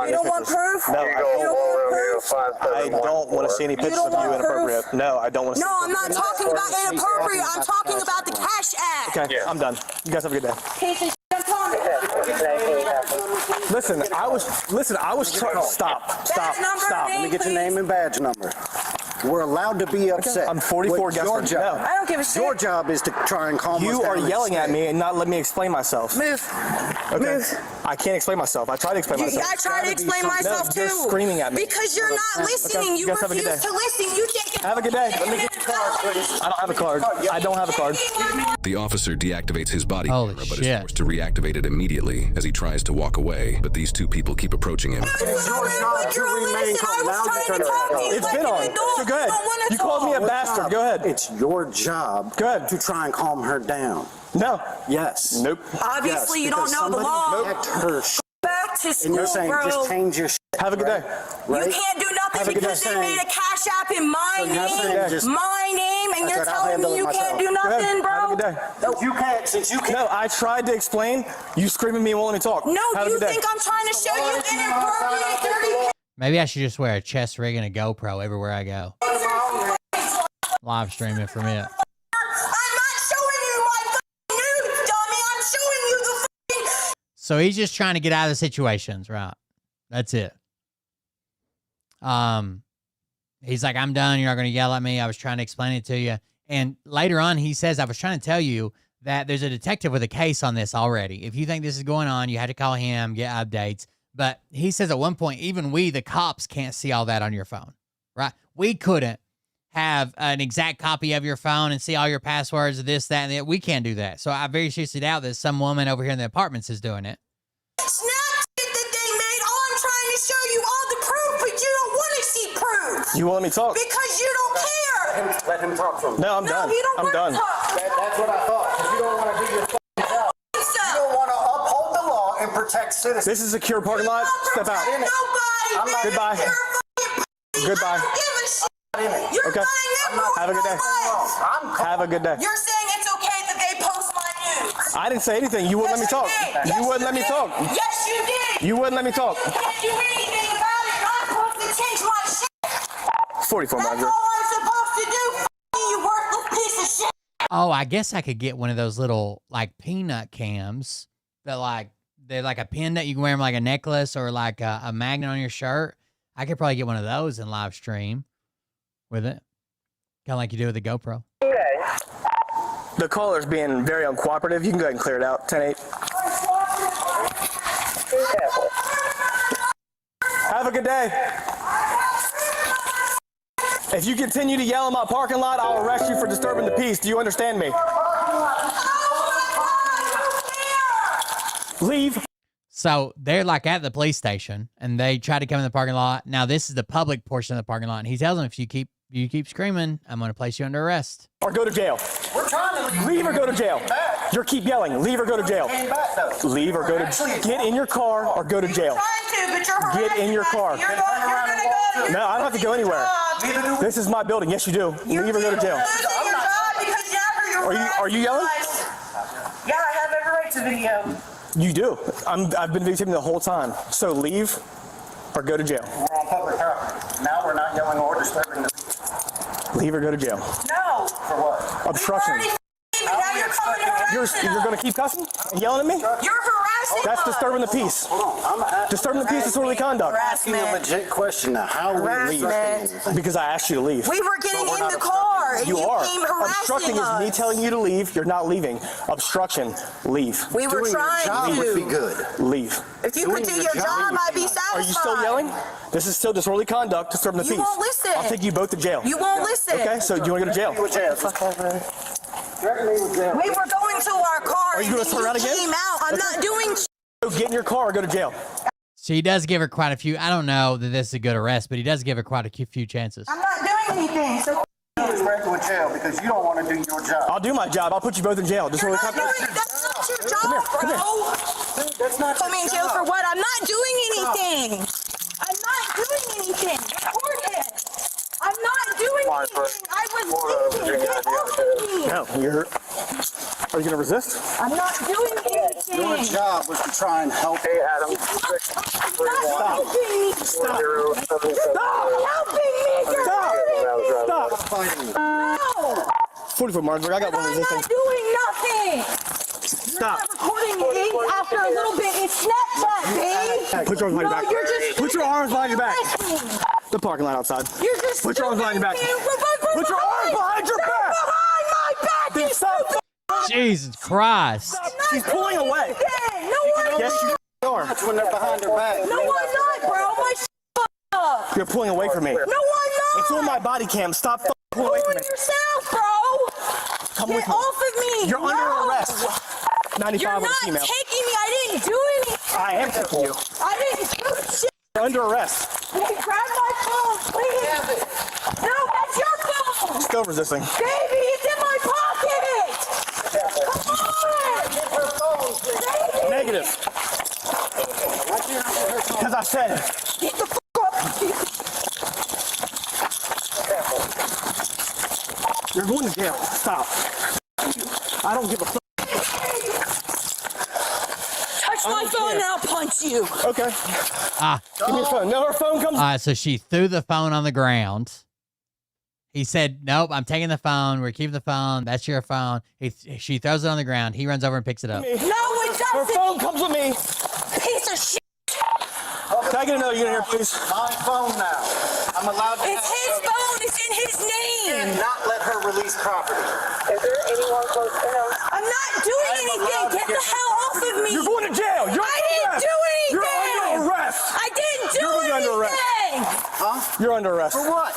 You don't want proof? No, You don't want proof? I don't want to see any pictures of you inappropriate. No, I don't want to see. No, I'm not talking about inappropriate. I'm talking about the Cash App. Okay, I'm done. You guys have a good day. Piece of shit, I'm telling you. Listen, I was trying. Stop. Let me get your name and badge number. We're allowed to be upset. I'm 44. Guess Your what? job. No. I don't give a shit. Your job is to try and calm us You down are and yelling at stay. me and not letting me explain myself. Miss. Okay. Miss. I can't explain myself. I try to explain myself. I try to explain myself too. You're screaming at me. Because you're not listening. You guys have a good refuse day. to listen. You take it. Have a good day. Let me get your card, please. I don't have a card. I don't have a card. The officer deactivates his body Holy camera, but shit. is forced to reactivate it immediately as he tries to walk away. But these two people keep approaching him. It's your job to remain calm. Now you turn around. It's been on. So go ahead. You called me a bastard. Go ahead. It's your job Go ahead. to try and calm her down. No. Yes. Nope. Obviously, Yes, you don't because know the somebody law. hacked her Back to and school, you're saying bro. just change your shit. Have a good day. Right? You can't do Have nothing a good because day. they made a Cash App in my So you're saying name. just- My name, and I you're said, I'll telling handle me it you myself. can't do Go ahead. nothing, bro. Have a good day. No, you can't, since you can't. No, I tried to explain. You scream at me and won't let me talk. No, Have a you good day. think I'm trying to show you inappropriate dirty Maybe I should just wear a chest rig and a GoPro everywhere I go. Live streaming from it. I'm not showing you my fucking nudes, dummy. I'm showing you the fucking. So he's just trying to get out of the situations, right? That's it. He's like, I'm done. You're not going to yell at me. I was trying to explain it to you. And later on, he says, I was trying to tell you that there's a detective with a case on this already. If you think this is going on, you had to call him, get updates. But he says at one point, even we, the cops, can't see all that on your phone, right? We couldn't have an exact copy of your phone and see all your passwords, this, that, and that. We can't do that. So I very seriously doubt that some woman over here in the apartments is doing it. Snapchat that they made. All I'm trying to show you all the proof, but you don't want to see proof. You won't let me talk. Because you don't care. Let him talk from. No, I'm No, done. you don't I'm want done. to talk. That's what I thought. 'Cause you don't want to do your fucking job. You don't want to uphold the law and protect citizens. This is a secure parking lot. Step out. Nobody. Goodbye. Goodbye. You're Okay. Have a good day. Have a good day. You're saying it's okay that they post my news. I didn't say anything. You wouldn't let me talk. You wouldn't let me talk. Yes, you did. You wouldn't let me talk. You can't do anything about it. I'm supposed to change my shit. 44 That's Margaret. all I'm supposed to do. You worthless piece of shit. Oh, I guess I could get one of those little like peanut cams that they're like a pin that you can wear them like a necklace or like a magnet on your shirt. I could probably get one of those and live stream with it. Kind of like you do with the GoPro. The caller's being very uncooperative. You can go ahead and clear it out. 10-8. Have a good day. If you continue to yell in my parking lot, I'll arrest you for disturbing the peace. Do you understand me? Leave. So they're like at the police station and they try to come in the parking lot. Now this is the public portion of the parking lot. And he tells them, if you keep screaming, I'm going to place you under arrest. Or go to jail. We're trying to Leave or go to jail. You keep yelling. Leave or go to jail. came back though. Leave or go to get in your car or go to jail. Trying to, but you're Get in your car. You're going to go. No, I don't have to go anywhere. This is my building. Yes, you do. Leave or go to jail. Losing your job because Are you yelling? Yeah, I have every right to video. You do. I've been videotaping the whole time. So leave or go to jail. We're on public property. Now we're not yelling or disturbing the people. Leave or go to jail. No. For what? Obstruction. Now you're coming to harass You're going to keep cussing and yelling at me? You're harassing That's us. disturbing the peace. Hold on. Disturbing the peace is disorderly conduct. I'm asking a legit question now. How are we leaving? Because I asked you to leave. We were getting in the car and you are. came harassing Obstructing us. is me telling you to leave. You're not leaving. Obstruction. Leave. We were Doing your trying job to. would be good. Leave. If you Doing could do your your job job, I'd be satisfied. Are you still yelling? This is still disorderly conduct, disturbing the You peace. won't listen. I'll take you both to jail. You won't listen. Okay, so do you want to go to jail? We were going to our car Are you and gonna then turn around again? came out. I'm not doing So get in your car or go to jail. So he does give her quite a few. I don't know that this is a good arrest, but he does give her quite a few chances. I'm not doing anything. So It's right to a jail because you don't want to do your job. I'll do my job. I'll put you both in jail. you're not doing, that's not your job, come here. bro. That's not Put me in jail for what? I'm not doing anything. I'm not doing anything. Record it. I'm not doing anything. I was leaving. Get off of me. No, you're. Are you gonna resist? I'm not doing anything. Your job was to try and help. Hey, Adam. Stop helping me. Stop helping me. You're hurting me. Stop. No. 40-foot Marksburg. I got one I'm resisting. not doing nothing. Stop. Recording me after a little bit. It's Snapchat, babe. Put your arms behind your back. You're just Put your arms behind your back. The parking lot outside. You're just Put your arms behind your back. Put your arms behind your back. Behind my back. Then stop. Jesus Christ. She's pulling away. No, I'm Yes, you are. That's when they're behind her back. No, I'm not, bro. My up. You're pulling away from me. No, I'm not. It's on my body cam. Stop pulling away from me. Yourself, bro. Come Get with me. off of me. You're under arrest. 95 You're with a not female. taking me. I didn't do anything. I am taking you. I didn't do shit. You're under arrest. Can you grab my phone, please? No, that's your phone. Still resisting. Baby, it's in my pocket. Come on. Baby. Negative. Because I said it. Get the fuck up. You're going to jail. Stop. I don't give a fuck. Touch my phone and I'll punch you. Okay. Give me your phone. No, her phone comes. All right, so she threw the phone on the ground. He said, nope, I'm taking the phone. We're keeping the phone. That's your phone. She throws it on the ground. He runs over and picks it up. No, it doesn't. Her phone comes with me. Piece of shit. Can I get another unit here, please? My phone now. I'm allowed to. It's his phone. It's in his name. And not let her release property. Is there anyone close to him? I'm not doing anything. Get the hell off of me. You're going to jail. You're I under didn't arrest. do anything. You're under arrest. I didn't do You're going anything. under arrest. Huh? You're under arrest. For what?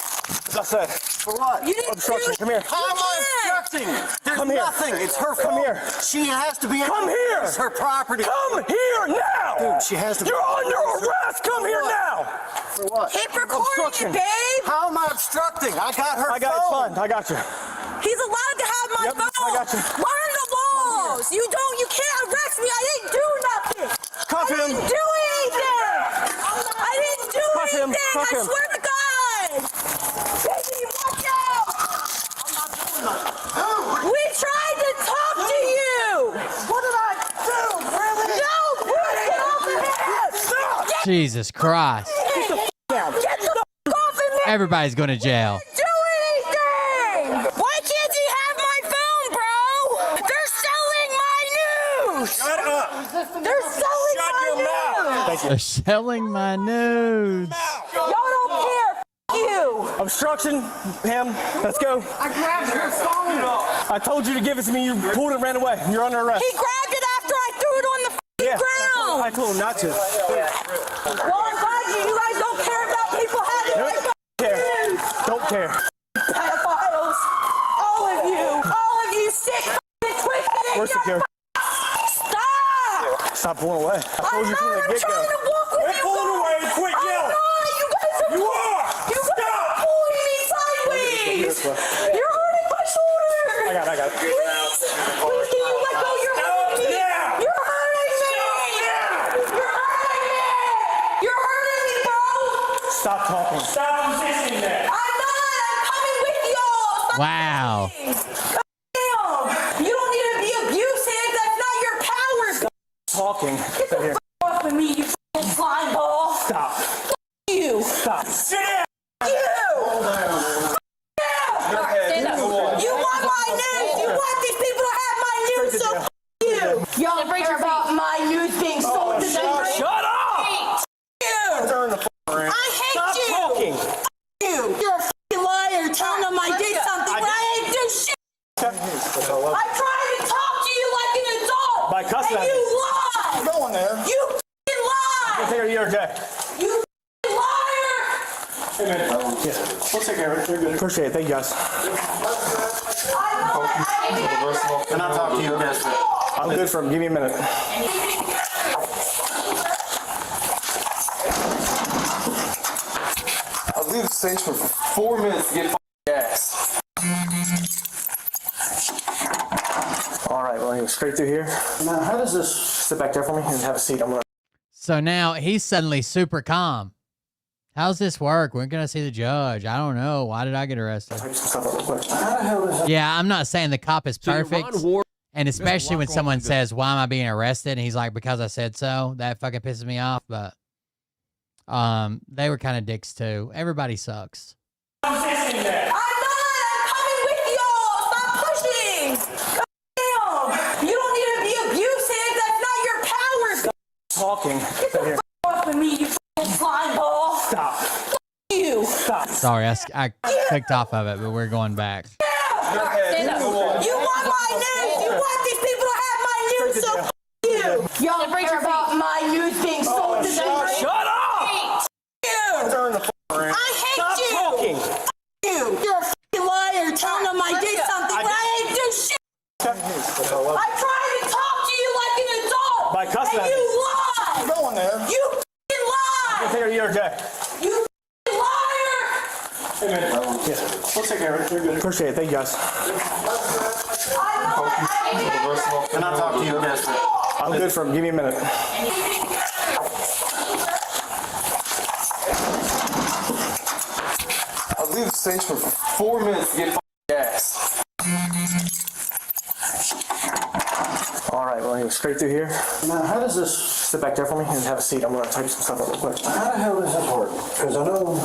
As I said. For what? You didn't Obstruction. do Come here. How am I obstructing? There's Come here. nothing. It's her Come fault. here. She has to be able Come to here. use her property. Come here now. Dude, she has to. You're under arrest. Come here now. For what? Keep recording Obstruction. it, babe. How am I obstructing? I got her I got it. phone. Fine. I got you. He's allowed to have my Yep, phone. I got you. Learn the laws. You can't arrest me. I didn't do nothing. Cuff I him. didn't do anything. I didn't do Cuff him. anything. Cuff I him. swear to God. Baby, watch out. We tried to talk to you. What did I do? Really? No, get off of him. Jesus Christ. Get the f off of me. Everybody's going to jail. Do anything. Why can't he have my phone, bro? They're selling my news. Shut up. They're selling my news. Thank you. They're selling my nudes. Y'all don't care. F you. Obstruction. Him. Let's go. I grabbed her phone. I told you to give it to me. You pulled it and ran away. You're under arrest. He grabbed it after I threw it on the ground. I told him not to. Well, I'm glad you guys don't care about people having my phone. Don't care. Pedophiles. All of you sick and twisted. We're secure. Stop. Stop pulling away. I told you from the I'm get-go. trying to walk with Quit you. pulling away. Quit I'm yelling. not. You guys are. You are. You guys are pulling me sideways. This way. You're hurting my shoulder. I got it. Please, can you let go? You're hurting me. now. You're hurting me. You're hurting me. You're hurting me, bro. Stop talking. Stop resisting that. I'm not. I'm coming with y'all. Stop Wow. Damn. You don't need to be abusive. That's not your powers. Talking. Get the f off of me, you f***ing slime ball. Stop. You. Stop. Sit down. You. You want my news. You want these people to have my news, so f you. Y'all care about my news being sold to them. Shut up. You. Turn the around. I hate Stop you. talking. You. You're a f***ing liar telling them I did something when I didn't do shit. I tried to talk to you like an adult. By cussing and at me. you lied. Go in there. You f***ing lied. Take care of your day. You f***ing liar. Hey, man. Yeah. We'll take care of it. You're good. Appreciate it. Thank you, guys. Can I talk to you? Yes. I'm good for him. Give me a minute. I'll leave the station for 4 minutes to get gas. All right. Well, anyway, straight through here. Now, how does this sit back there for me and have a seat? I'm gonna. So now he's suddenly super calm. How's this work? We're going to see the judge. I don't know. Why did I get arrested? Type some stuff up real quick. How the hell does that? Yeah, I'm not saying the cop is perfect. And especially when someone says, why am I being arrested? And he's like, because I said so. That fucking pisses me off. But they were kind of dicks too. Everybody sucks. I'm not. I'm coming with y'all. Stop pushing. Damn. You don't need to be abusive. That's not your power. Stop talking. Get the fuck off of me, you fucking slime ball. Stop. You. Stop. Sorry, I clicked off of it, but we're going back. Stand up. You want my news. You want these people to have my news, so you. Y'all care about my news being sold to them. Shut up! You. Turn the around. I hate Stop you. talking. You. You're a fucking liar telling them I did something when I didn't do shit. I tried to talk to you like an adult. By cussing and at you me. lied. Go in there. You fucking lied. You're okay. You fucking liar. Hey, man. Yeah. We'll take care of it. You're good. Appreciate it. Thank you, guys. Can I talk to you again? I'm good for him. Give me a minute. I was leaving the station for 4 minutes to get gas. All right, well, straight through here. Now, how does this, Sit back there for me and have a seat. I'm going to type some stuff up real quick. how the hell does this work? Because I know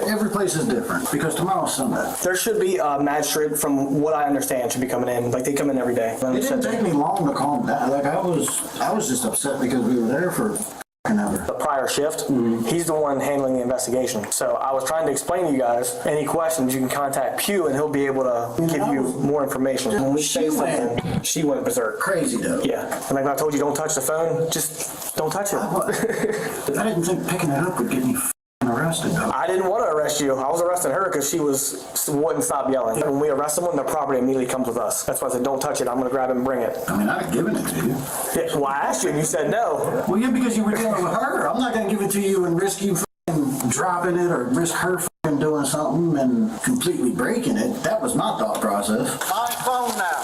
every place is different. Because tomorrow's Sunday. There should be a magistrate, from what I understand, should be coming in. Like, they come in every day. It didn't take me long to calm down. Like, I was just upset because we were there for ever. The prior shift, he's the one handling the investigation. So I was trying to explain to you guys, any questions, you can contact Pew and he'll be able to give you more information. When we say something, she went berserk. Crazy, though. Yeah. And like I told you, don't touch the phone, just don't touch it. I didn't think picking it up would get me arrested, though. I didn't want to arrest you. I was arresting her because she wouldn't stop yelling. When we arrest someone, their property immediately comes with us. That's why I said, don't touch it. I'm going to grab it and bring it. I mean, I'd have given it to you. Yeah, well, I asked you and you said no. Well, yeah, because you were dealing with her. I'm not going to give it to you and risk you dropping it or risk her doing something and completely breaking it. That was my thought process. My phone now.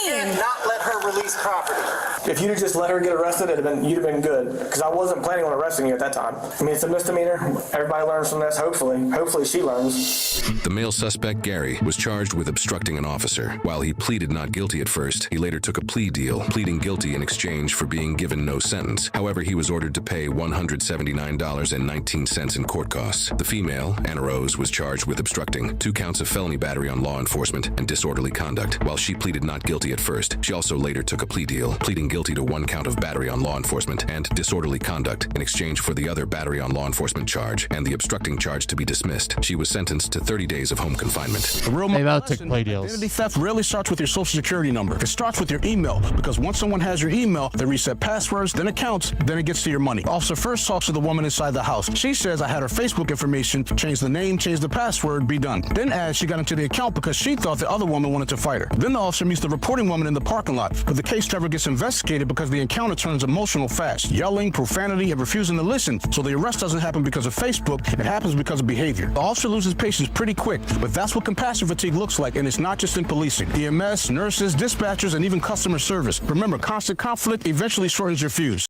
And not let her release property. If you'd have just let her get arrested, you'd have been good. Because I wasn't planning on arresting you at that time. I mean, it's a misdemeanor. Everybody learns from this, hopefully. Hopefully she learns. The male suspect, Gary, was charged with obstructing an officer. While he pleaded not guilty at first, he later took a plea deal, pleading guilty in exchange for being given no sentence. However, he was ordered to pay $179.19 in court costs. The female, Anna Rose, was charged with obstructing, 2 counts of felony battery on law enforcement, and disorderly conduct. While she pleaded not guilty at first, she also later took a plea deal, pleading guilty to 1 count of battery on law enforcement and disorderly conduct in exchange for the other battery on law enforcement charge and the obstructing charge to be dismissed. She was sentenced to 30 days of home confinement. They both took plea deals. Identity theft rarely starts with your social security number. It starts with your email, because once someone has your email, they reset passwords, then accounts, then it gets to your money. Officer first talks to the woman inside the house. She says, I had her Facebook information, change the name, change the password, be done. Then adds she got into the account because she thought the other woman wanted to fight her. Then the officer meets the reporting woman in the parking lot, but the case never gets investigated because the encounter turns emotional fast. Yelling, profanity, and refusing to listen. So the arrest doesn't happen because of Facebook, it happens because of behavior. The officer loses patience pretty quick, but that's what compassion fatigue looks like, and it's not just in policing. EMS, nurses, dispatchers, and even customer service. Remember, constant conflict eventually shortens your fuse.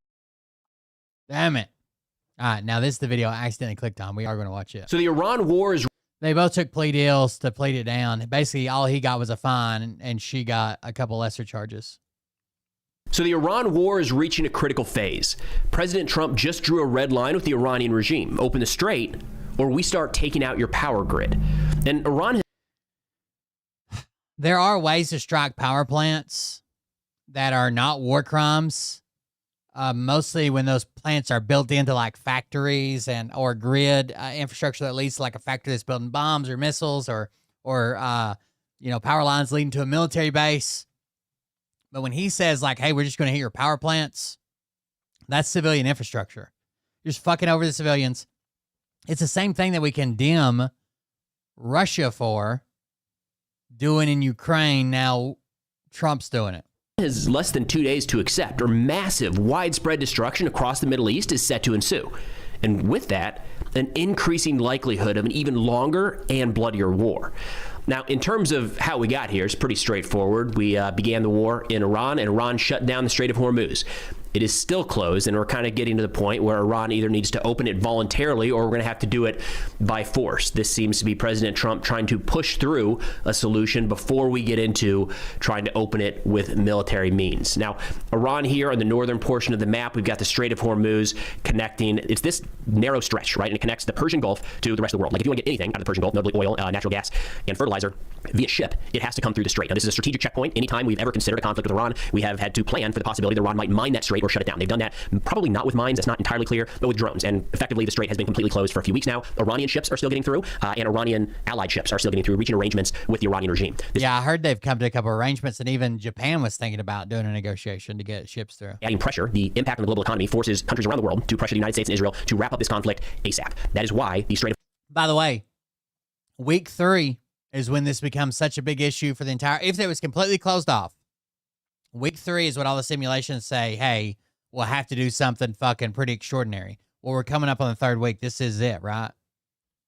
Damn it. All right, now this is the video I accidentally clicked on. We are going to watch it. So the Iran war is... They both took plea deals to plead it down. Basically, all he got was a fine, and she got a couple lesser charges. So the Iran war is reaching a critical phase. President Trump just drew a red line with the Iranian regime. Open the strait, or we start taking out your power grid. And Iran... There are ways to strike power plants that are not war crimes. Mostly when those plants are built into like factories or grid infrastructure that leads to like a factory that's building bombs or missiles or power lines leading to a military base. But when he says like, hey, we're just going to hit your power plants, that's civilian infrastructure. You're just fucking over the civilians. It's the same thing that we condemn Russia for doing in Ukraine. Now Trump's doing it. Has less than 2 days to accept, or massive, widespread destruction across the Middle East is set to ensue. And with that, an increasing likelihood of an even longer and bloodier war. Now, in terms of how we got here, it's pretty straightforward. We began the war in Iran, and Iran shut down the Strait of Hormuz. it is still closed, and we're kind of getting to the point where Iran either needs to open it voluntarily or we're going to have to do it by force. This seems to be President Trump trying to push through a solution before we get into trying to open it with military means. Now, Iran here in the northern portion of the map, we've got the Strait of Hormuz connecting. It's this narrow stretch, right? And it connects the Persian Gulf to the rest of the world. Like if you want to get anything out of the Persian Gulf, notably oil, natural gas, and fertilizer via ship, it has to come through the strait. Now, this is a strategic checkpoint. Anytime we've ever considered a conflict with Iran, we have had to plan for the possibility that Iran might mine that strait or shut it down. They've done that, probably not with mines, that's not entirely clear, but with drones. And effectively, the strait has been completely closed for a few weeks now. Iranian ships are still getting through, and Iranian allied ships are still getting through, reaching arrangements with the Iranian regime. Yeah, I heard they've come to a couple of arrangements, and even Japan was thinking about doing a negotiation to get ships through. Adding pressure, the impact on the global economy forces countries around the world to pressure the United States and Israel to wrap up this conflict ASAP. That is why the Strait of... By the way, week 3 is when this becomes such a big issue for the entire... If it was completely closed off, week 3 is what all the simulations say, hey, we'll have to do something fucking pretty extraordinary. Well, we're coming up on the 3rd week. This is it, right?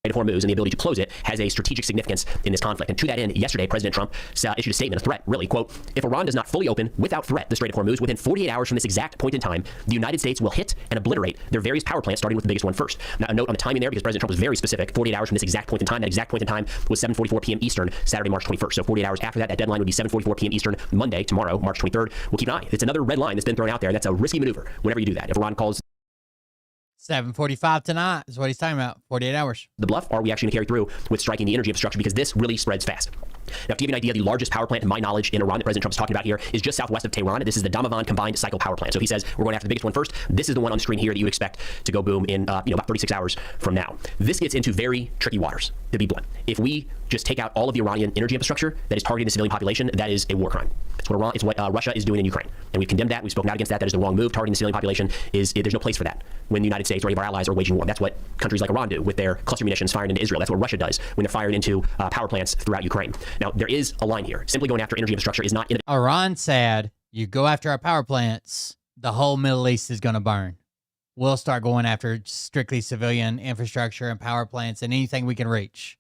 of Hormuz and the ability to close it has a strategic significance in this conflict. And to that end, yesterday, President Trump issued a statement, a threat, really, quote, if Iran does not fully open without threat the Strait of Hormuz within 48 hours from this exact point in time, the United States will hit and obliterate their various power plants, starting with the biggest one first. Now, a note on the timing there, because President Trump was very specific, 48 hours from this exact point in time. That exact point in time was 7:44 p.m. Eastern, Saturday, March 21st. So 48 hours after that, that deadline would be 7:44 p.m. Eastern, Monday, tomorrow, March 23rd. We'll keep an eye. It's another red line that's been thrown out there. That's a risky maneuver whenever you do that. If Iran calls 7:45 tonight is what he's talking about. 48 hours. the bluff, are we actually going to carry through with striking the energy infrastructure? Because this really spreads fast. Now, to give you an idea, the largest power plant, to my knowledge, in Iran that President Trump is talking about here is just southwest of Tehran. This is the Damavand combined cycle power plant. So he says we're going after the biggest one first. This is the one on the screen here that you expect to go boom in about 36 hours from now. This gets into very tricky waters, to be blunt. If we just take out all of the Iranian energy infrastructure that is targeting the civilian population, that is a war crime. It's what Russia is doing in Ukraine. And we've condemned that. We've spoken out against that. That is the wrong move. Targeting the civilian population there's no place for that when the United States or any of our allies are waging war. That's what countries like Iran do with their cluster munitions firing into Israel. That's what Russia does when they're firing into power plants throughout Ukraine. Now, there is a line here. Simply going after energy infrastructure is not... Iran said, you go after our power plants, the whole Middle East is going to burn. We'll start going after strictly civilian infrastructure and power plants and anything we can reach.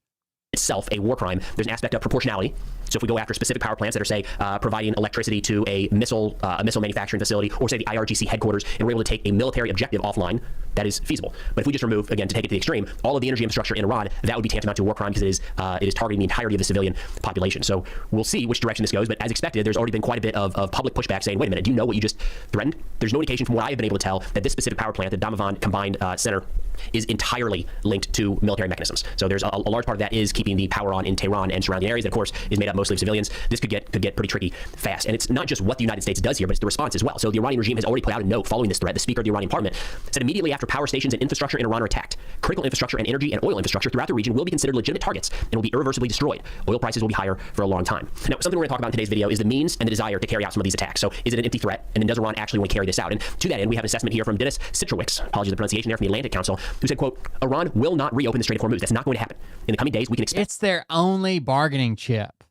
Itself a war crime. There's an aspect of proportionality. So if we go after specific power plants that are, say, providing electricity to a missile manufacturing facility, or say the IRGC headquarters, and we're able to take a military objective offline, that is feasible. But if we just remove, again, to take it to the extreme, all of the energy infrastructure in Iran, that would be tantamount to a war crime, because it is targeting the entirety of the civilian population. So we'll see which direction this goes. But as expected, there's already been quite a bit of public pushback saying, wait a minute, do you know what you just threatened? There's no indication from what I have been able to tell that this specific power plant, the Damavand Combined Center, is entirely linked to military mechanisms. So there's a large part of that is keeping the power on in Tehran and surrounding areas that, of course, is made up mostly of civilians. This could get pretty tricky fast. And it's not just what the United States does here, but it's the response as well. So the Iranian regime has already put out a note following this threat. The Speaker of the Iranian parliament said immediately after power stations and infrastructure in Iran are attacked, critical infrastructure and energy and oil infrastructure throughout the region will be considered legitimate targets and will be irreversibly destroyed. Oil prices will be higher for a long time. Now, something we're going to talk about in today's video is the means and the desire to carry out some of these attacks. So is it an empty threat? And then does Iran actually want to carry this out? And to that end, we have an assessment here from Dennis Citrowicz, apologies for the pronunciation there, from the Atlantic Council, who said, quote, Iran will not reopen the Strait of Hormuz. That's not going to happen. In the coming days, we can expect... It's their only bargaining chip,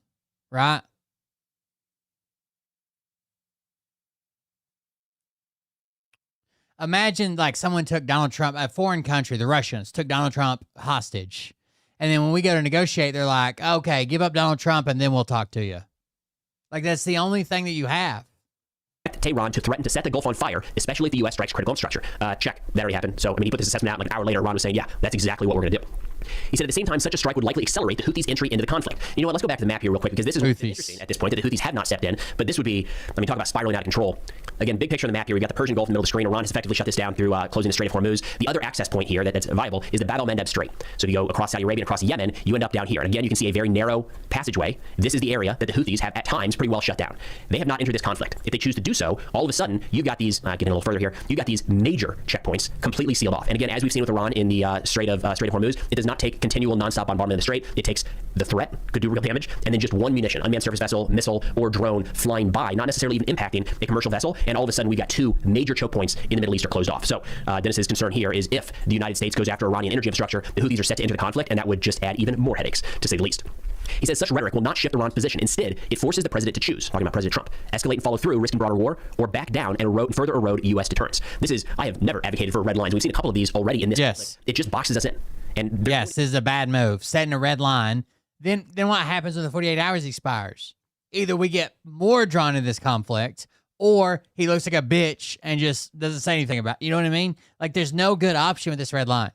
right? Imagine like someone took Donald Trump, a foreign country, the Russians, took Donald Trump hostage. And then when we go to negotiate, they're like, okay, give up Donald Trump and then we'll talk to you. Like that's the only thing that you have. Tehran to threaten to set the Gulf on fire, especially if the U.S. strikes critical infrastructure. Check. That already happened. So, I mean, he put this assessment out like an hour later. Iran was saying, yeah, that's exactly what we're going to do. He said at the same time, such a strike would likely accelerate the Houthis' entry into the conflict. You know what? Let's go back to the map here real quick, because this is interesting at this point that the Houthis have not stepped in. But this would be, I mean, talk about spiraling out of control. Again, big picture on the map here. We've got the Persian Gulf in the middle of the screen. Iran has effectively shut this down through closing the Strait of Hormuz. The other access point here that's viable is the Bab el-Mandeb Strait. So if you go across Saudi Arabia and across Yemen, you end up down here. And again, you can see a very narrow passageway. This is the area that the Houthis have at times pretty well shut down. They have not entered this conflict. If they choose to do so, all of a sudden, you've got these, getting a little further here, you've got these major checkpoints completely sealed off. And again, as we've seen with Iran in the Strait of Hormuz, it does not take continual nonstop bombardment of the strait. It takes the threat, could do real damage, and then just one munition, unmanned surface vessel, missile, or drone flying by, not necessarily even impacting a commercial vessel, and all of a sudden we've got two major choke points in the Middle East are closed off. So Dennis's concern here is if the United States goes after Iranian energy infrastructure, the Houthis are set to enter the conflict, and that would just add even more headaches, to say the least. He says such rhetoric will not shift Iran's position. Instead, it forces the president to choose, talking about President Trump, escalate and follow through, risking broader war, or back down and further erode U.S. deterrence. I have never advocated for red lines. We've seen a couple of these already in this conflict. It just boxes us in. And yes, this is a bad move. Setting a red line. Then what happens when the 48 hours expires? Either we get more drawn into this conflict, or he looks like a bitch and just doesn't say anything about it. You know what I mean? Like, there's no good option with this red line.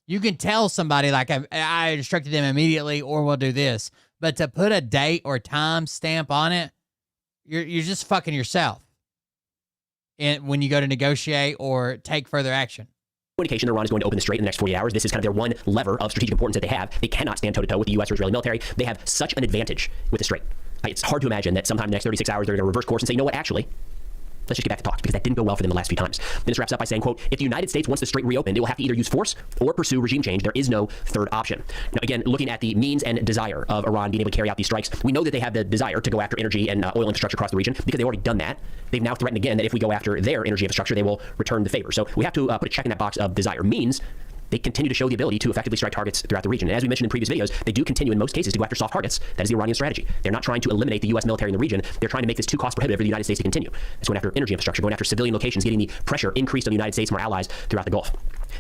You can tell somebody, like, I instructed them immediately, or we'll do this. But to put a date or time stamp on it, you're just fucking yourself when you go to negotiate or take further action. Indication that Iran is going to open the strait in the next 48 hours. This is kind of their one lever of strategic importance that they have. They cannot stand toe-to-toe with the U.S. or Israeli military. They have such an advantage with the strait. It's hard to imagine that sometime in the next 36 hours they're going to reverse course and say, you know what, actually, let's just get back to talks, because that didn't go well for them the last few times. Then this wraps up by saying, quote, if the United States wants the strait reopened, it will have to either use force or pursue regime change. There is no third option. Now, again, looking at the means and desire of Iran being able to carry out these strikes, we know that they have the desire to go after energy and oil infrastructure across the region because they've already done that. They've now threatened again that if we go after their energy infrastructure, they will return the favor. So we have to put a check in that box of desire. Means they continue to show the ability to effectively strike targets throughout the region. And as we mentioned in previous videos, they do continue in most cases to go after soft targets. That is the Iranian strategy. They're not trying to eliminate the U.S. military in the region. They're trying to make this too cost prohibitive for the United States to continue. It's going after energy infrastructure, going after civilian locations, getting the pressure increased on the United States and our allies throughout the Gulf.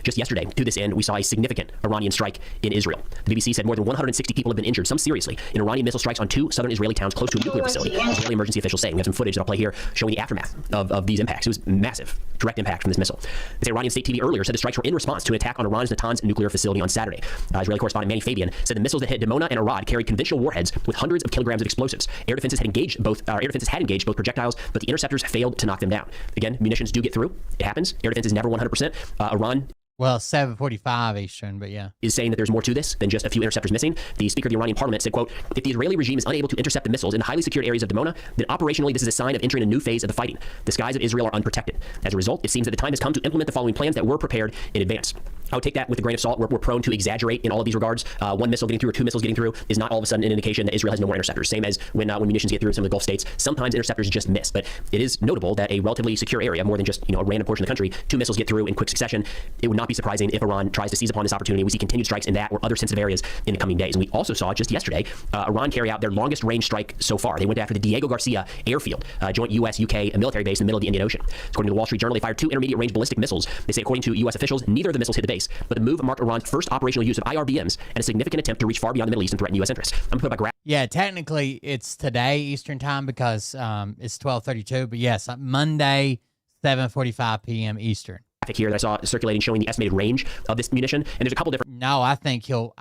Just yesterday, to this end, we saw a significant Iranian strike in Israel. The BBC said more than 160 people have been injured, some seriously, in Iranian missile strikes on 2 southern Israeli towns close to a nuclear facility. Israeli emergency officials saying. We have some footage that I'll play here showing the aftermath of these impacts. It was massive, direct impact from this missile. They say Iranian state TV earlier said the strikes were in response to an attack on Iran's Natanz nuclear facility on Saturday. Israeli correspondent Manny Fabian said the missiles that hit Dimona and Arad carried conventional warheads with hundreds of kilograms of explosives. Air defenses had engaged both projectiles, but the interceptors failed to knock them down. Again, munitions do get through. It happens. Air defense is never 100%. Iran. Well, 7:45 Eastern, but yeah. Is saying that there's more to this than just a few interceptors missing. The Speaker of the Iranian parliament said, quote, if the Israeli regime is unable to intercept the missiles in the highly secured areas of Dimona, then operationally this is a sign of entering a new phase of the fighting. The skies of Israel are unprotected. As a result, it seems that the time has come to implement the following plans that were prepared in advance. I would take that with a grain of salt. We're prone to exaggerate in all of these regards. One missile getting through or 2 missiles getting through is not all of a sudden an indication that Israel has no more interceptors. Same as when munitions get through some of the Gulf states, sometimes interceptors just miss. But it is notable that a relatively secure area, more than just a random portion of the country, 2 missiles get through in quick succession. It would not be surprising if Iran tries to seize upon this opportunity. We see continued strikes in that or other sensitive areas in the coming days. And we also saw just yesterday Iran carry out their longest range strike so far. They went after the Diego Garcia airfield, joint U.S.-UK military base in the middle of the Indian Ocean. According to the Wall Street Journal, they fired 2 intermediate range ballistic missiles. They say, according to U.S. officials, neither of the missiles hit the base, but the move marked Iran's first operational use of IRBMs and a significant attempt to reach far beyond the Middle East and threaten U.S. interests. I'm going to put my yeah, technically it's today Eastern time because it's 12:32, but yes, Monday, 7:45 p.m. Eastern. Here that I saw circulating showing the estimated range of this munition, and there's a couple different. No, I think he'll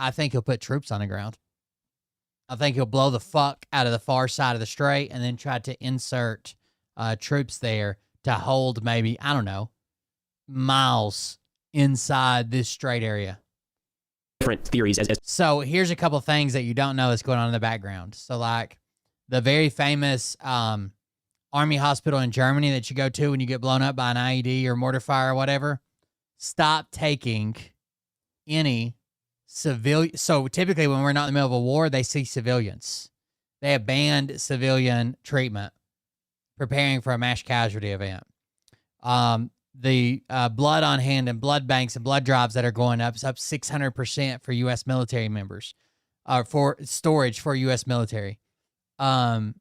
put troops on the ground. I think he'll blow the fuck out of the far side of the strait and then try to insert troops there to hold maybe, I don't know, miles inside this strait area. Different theories as so here's a couple things that you don't know that's going on in the background. So like the very famous Army hospital in Germany that you go to when you get blown up by an IED or mortar fire or whatever, stop taking any civilian. So typically when we're not in the middle of a war, they see civilians. They have banned civilian treatment, preparing for a mass casualty event. The blood on hand and blood banks and blood drives that are going up is up 600% for U.S. military members, for storage for U.S. military. The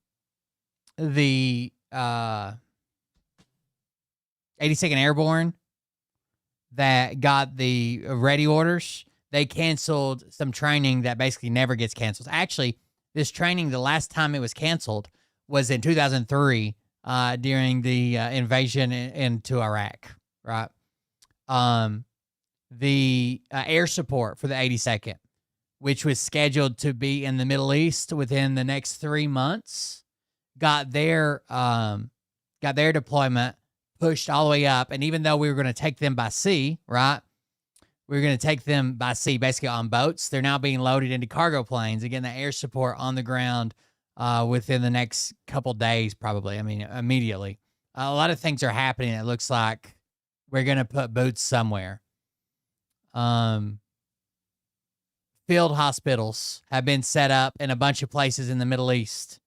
82nd Airborne that got the ready orders, they canceled some training that basically never gets canceled. Actually, this training, the last time it was canceled was in 2003 during the invasion into Iraq, right? The air support for the 82nd, which was scheduled to be in the Middle East within the next 3 months, got their deployment pushed all the way up. And even though we were going to take them by sea, right? We were going to take them by sea, basically on boats. They're now being loaded into cargo planes and getting the air support on the ground within the next couple days, probably. I mean, immediately. A lot of things are happening. It looks like we're going to put boots somewhere. Field hospitals have been set up in a bunch of places in the Middle East.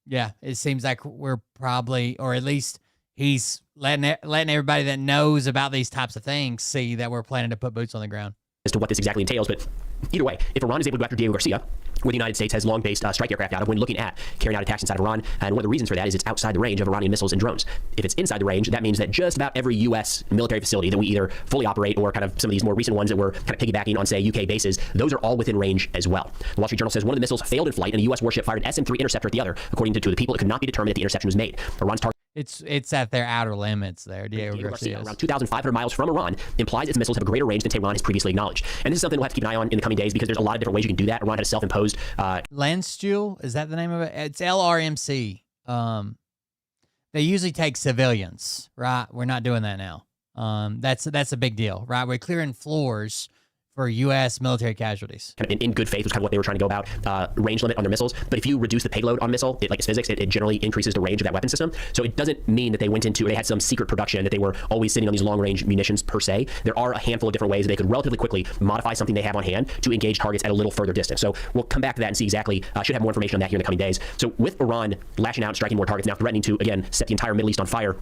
Yeah, it seems like we're probably, or at least he's letting everybody that knows about these types of things see that we're planning to put boots on the ground. As to what this exactly entails, but either way, if Iran is able to go after Diego Garcia, where the United States has long based strike aircraft out of when looking at carrying out attacks inside of Iran. And one of the reasons for that is it's outside the range of Iranian missiles and drones. If it's inside the range, that means that just about every U.S. military facility that we either fully operate or kind of some of these more recent ones that we're kind of piggybacking on, say, UK bases, those are all within range as well. The Wall Street Journal says one of the missiles failed in flight and a U.S. warship fired an SM-3 interceptor at the other. According to the people, it could not be determined that the interception was made. Iran's target. It's at their outer limits there. Diego Garcia, around 2,500 miles from Iran, implies its missiles have a greater range than Tehran has previously acknowledged. And this is something we'll have to keep an eye on in the coming days because there's a lot of different ways you can do that. Iran had a self-imposed... Landstuhl, is that the name of it? It's LRMC. They usually take civilians, right? We're not doing that now. That's a big deal, right? We're clearing floors for U.S. military casualties. Kind of in good faith was kind of what they were trying to go about, range limit on their missiles. But if you reduce the payload on missile, like it's physics, it generally increases the range of that weapon system. So it doesn't mean that they had some secret production, that they were always sitting on these long-range munitions per se. There are a handful of different ways that they could relatively quickly modify something they have on hand to engage targets at a little further distance. So we'll come back to that and see exactly, should have more information on that here in the coming days. So with Iran lashing out and striking more targets, now threatening to, again, set the entire Middle East on fire,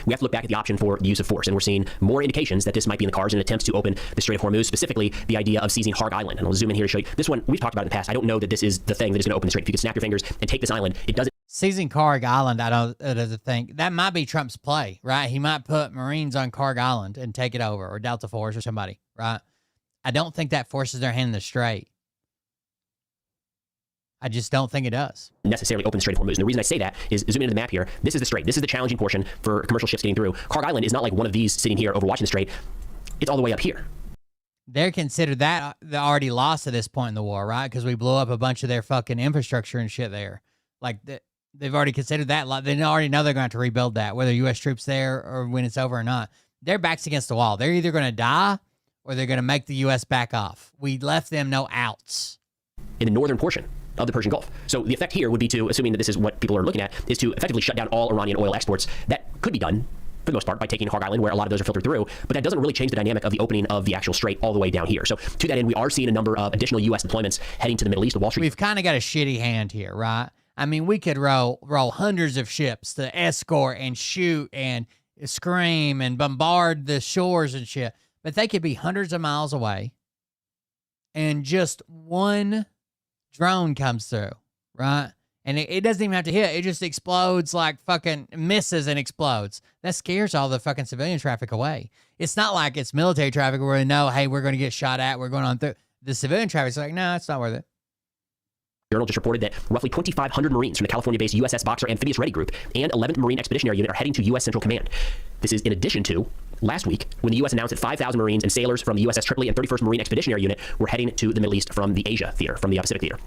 we have to look back at the option for the use of force, and we're seeing more indications that this might be in the cards in attempts to open the Strait of Hormuz, specifically the idea of seizing Harg Island. And I'll zoom in here to show you. This one we've talked about in the past. I don't know that this is the thing that is going to open the strait. If you could snap your fingers and take this island, it doesn't. Seizing Harg Island, I don't think that might be Trump's play, right? He might put Marines on Harg Island and take it over, or Delta Force or somebody, right? I don't think that forces their hand in the strait. I just don't think it does. Necessarily open the Strait of Hormuz. And the reason I say that is zoom into the map here. This is the strait. This is the challenging portion for commercial ships getting through. Harg Island is not like one of these sitting here overwatching the strait. It's all the way up here. They're considered that they already lost at this point in the war, right? Because we blew up a bunch of their fucking infrastructure and shit there. Like, they've already considered that. They already know they're going to have to rebuild that, whether U.S. troops there or when it's over or not. Their back's against the wall. They're either going to die or they're going to make the U.S. back off. We left them no outs. In the northern portion of the Persian Gulf. So the effect here would be to, assuming that this is what people are looking at, is to effectively shut down all Iranian oil exports. That could be done, for the most part, by taking Harg Island, where a lot of those are filtered through, but that doesn't really change the dynamic of the opening of the actual strait all the way down here. So to that end, we are seeing a number of additional U.S. deployments heading to the Middle East. The Wall Street. We've kind of got a shitty hand here, right? I mean, we could roll hundreds of ships to escort and shoot and scream and bombard the shores and shit, but they could be hundreds of miles away, and just one drone comes through, right? And it doesn't even have to hit. It just explodes, like fucking misses and explodes. That scares all the fucking civilian traffic away. It's not like it's military traffic where we know, hey, we're going to get shot at. We're going on through. The civilian traffic's like, no, it's not worth it. Journal just reported that roughly 2,500 Marines from the California-based USS Boxer Amphibious Ready Group and 11th Marine Expeditionary Unit are heading to U.S. Central Command. This is in addition to last week when the U.S. announced that 5,000 Marines and sailors from the USS Tripoli and 31st Marine Expeditionary Unit were heading to the Middle East from the Asia theater, from the Pacific theater.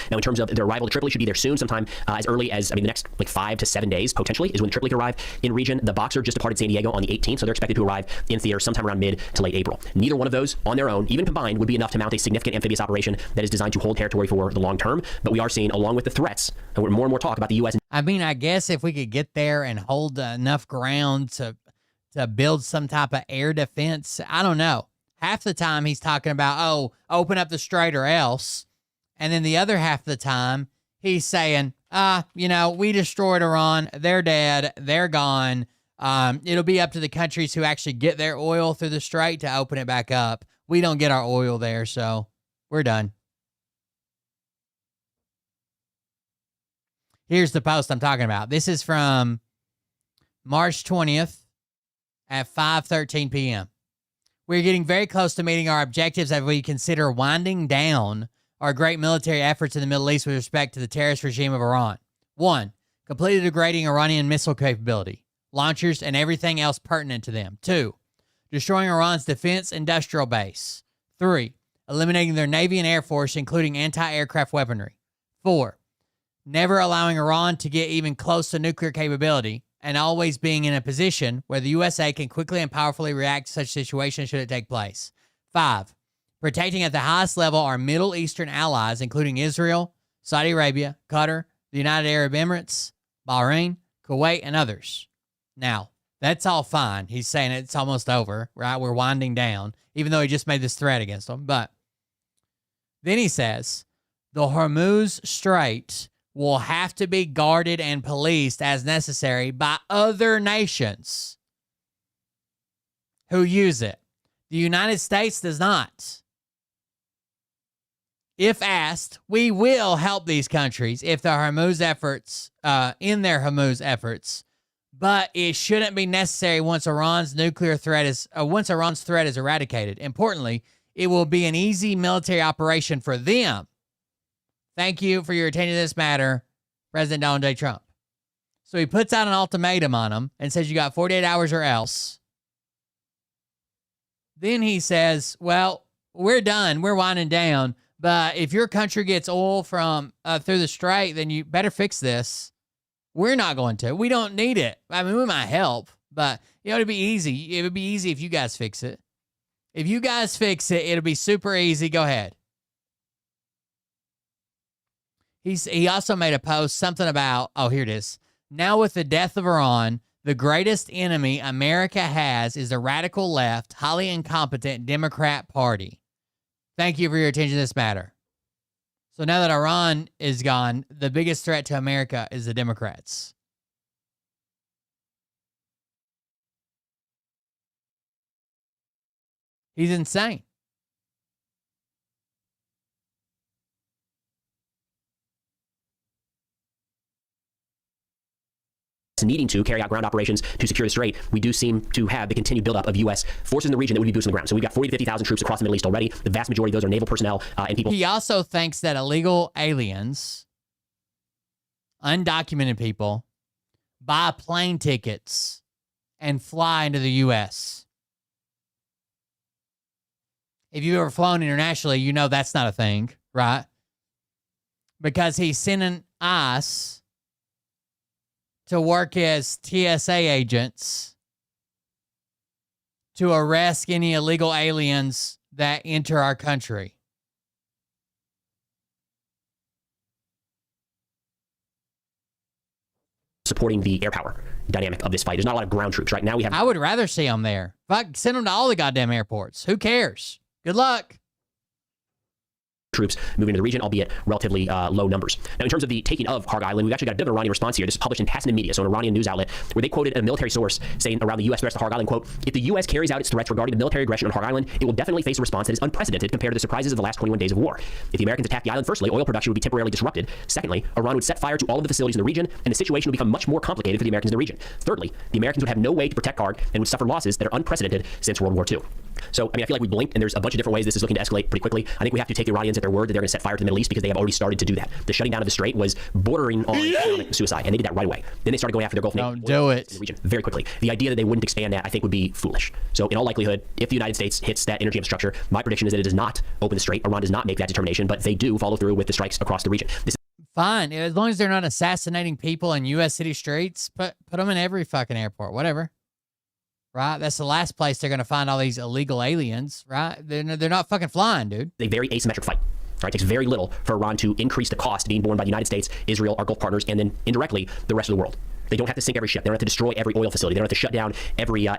Now, in terms of their arrival, the Tripoli should be there soon, sometime as early as, the next 5 to 7 days, potentially, is when the Tripoli could arrive in region. The Boxer just departed San Diego on the 18th, so they're expected to arrive in theater sometime around mid to late April. Neither one of those on their own, even combined, would be enough to mount a significant amphibious operation that is designed to hold territory for the long term. But we are seeing, along with the threats, and more and more talk about the U.S. I mean, I guess if we could get there and hold enough ground to build some type of air defense, I don't know. Half the time he's talking about, oh, open up the strait or else. And then the other half of the time, he's saying, we destroyed Iran. They're dead. They're gone. It'll be up to the countries who actually get their oil through the strait to open it back up. We don't get our oil there, so we're done. Here's the post I'm talking about. This is from March 20th at 5:13 p.m. We're getting very close to meeting our objectives as we consider winding down our great military efforts in the Middle East with respect to the terrorist regime of Iran. 1. Completely degrading Iranian missile capability, launchers, and everything else pertinent to them. 2. Destroying Iran's defense industrial base. 3. Eliminating their Navy and Air Force, including anti-aircraft weaponry. 4. Never allowing Iran to get even close to nuclear capability, and always being in a position where the USA can quickly and powerfully react to such situations should it take place. 5. Protecting at the highest level our Middle Eastern allies, including Israel, Saudi Arabia, Qatar, the United Arab Emirates, Bahrain, Kuwait, and others. Now, that's all fine. He's saying it's almost over, right? We're winding down, even though he just made this threat against them. But then he says, the Hormuz Strait will have to be guarded and policed as necessary by other nations who use it. The United States does not. If asked, we will help these countries if their Hormuz efforts, but it shouldn't be necessary once Iran's threat is eradicated. Importantly, it will be an easy military operation for them. Thank you for your attention to this matter, President Donald J. Trump. So he puts out an ultimatum on them and says, you got 48 hours or else. Then he says, well, we're done. We're winding down. But if your country gets oil from through the strait, then you better fix this. We're not going to. We don't need it. I mean, we might help, but it'd be easy. It would be easy if you guys fix it. If you guys fix it, it'll be super easy. Go ahead. He also made a post, something about, oh, here it is. Now with the death of Iran, the greatest enemy America has is the radical left, highly incompetent Democrat Party. Thank you for your attention to this matter. So now that Iran is gone, the biggest threat to America is the Democrats. He's insane. Needing to carry out ground operations to secure the strait, we do seem to have the continued buildup of U.S. forces in the region that would be boots on the ground. So we've got 40 to 50,000 troops across the Middle East already. The vast majority of those are naval personnel and people. He also thinks that illegal aliens, undocumented people, buy plane tickets and fly into the U.S. If you've ever flown internationally, you know that's not a thing, right? Because he's sending ICE to work as TSA agents to arrest any illegal aliens that enter our country. Supporting the air power dynamic of this fight. There's not a lot of ground troops right now. I would rather see them there. Fuck, send them to all the goddamn airports. Who cares? Good luck. Troops moving into the region, albeit relatively low numbers. Now, in terms of the taking of Harg Island, we've actually got a bit of an Iranian response here. This is published in Tasnim Media, so an Iranian news outlet, where they quoted a military source saying around the U.S. threats to Harg Island, quote, if the U.S. carries out its threats regarding the military aggression on Harg Island, it will definitely face a response that is unprecedented compared to the surprises of the last 21 days of war. If the Americans attack the island, firstly, oil production would be temporarily disrupted. Secondly, Iran would set fire to all of the facilities in the region, and the situation would become much more complicated for the Americans in the region. Thirdly, the Americans would have no way to protect Harg and would suffer losses that are unprecedented since World War II. So, I mean, I feel like we blinked, and there's a bunch of different ways this is looking to escalate pretty quickly. I think we have to take the Iranians at their word that they're going to set fire to the Middle East because they have already started to do that. The shutting down of the strait was bordering on economic suicide, and they did that right away. Then they started going after their Gulf Don't do it. in the region very quickly. The idea that they wouldn't expand that, I think, would be foolish. So, in all likelihood, if the United States hits that energy infrastructure, my prediction is that it does not open the strait. Iran does not make that determination, but they do follow through with the strikes across the region. Fine, as long as they're not assassinating people in U.S. city streets, put them in every fucking airport, whatever. Right? That's the last place they're going to find all these illegal aliens, right? They're not fucking flying, dude. A very asymmetric fight. Right? It takes very little for Iran to increase the cost being borne by the United States, Israel, our Gulf partners, and then indirectly the rest of the world. They don't have to sink every ship. They don't have to destroy every oil facility. They don't have to shut down every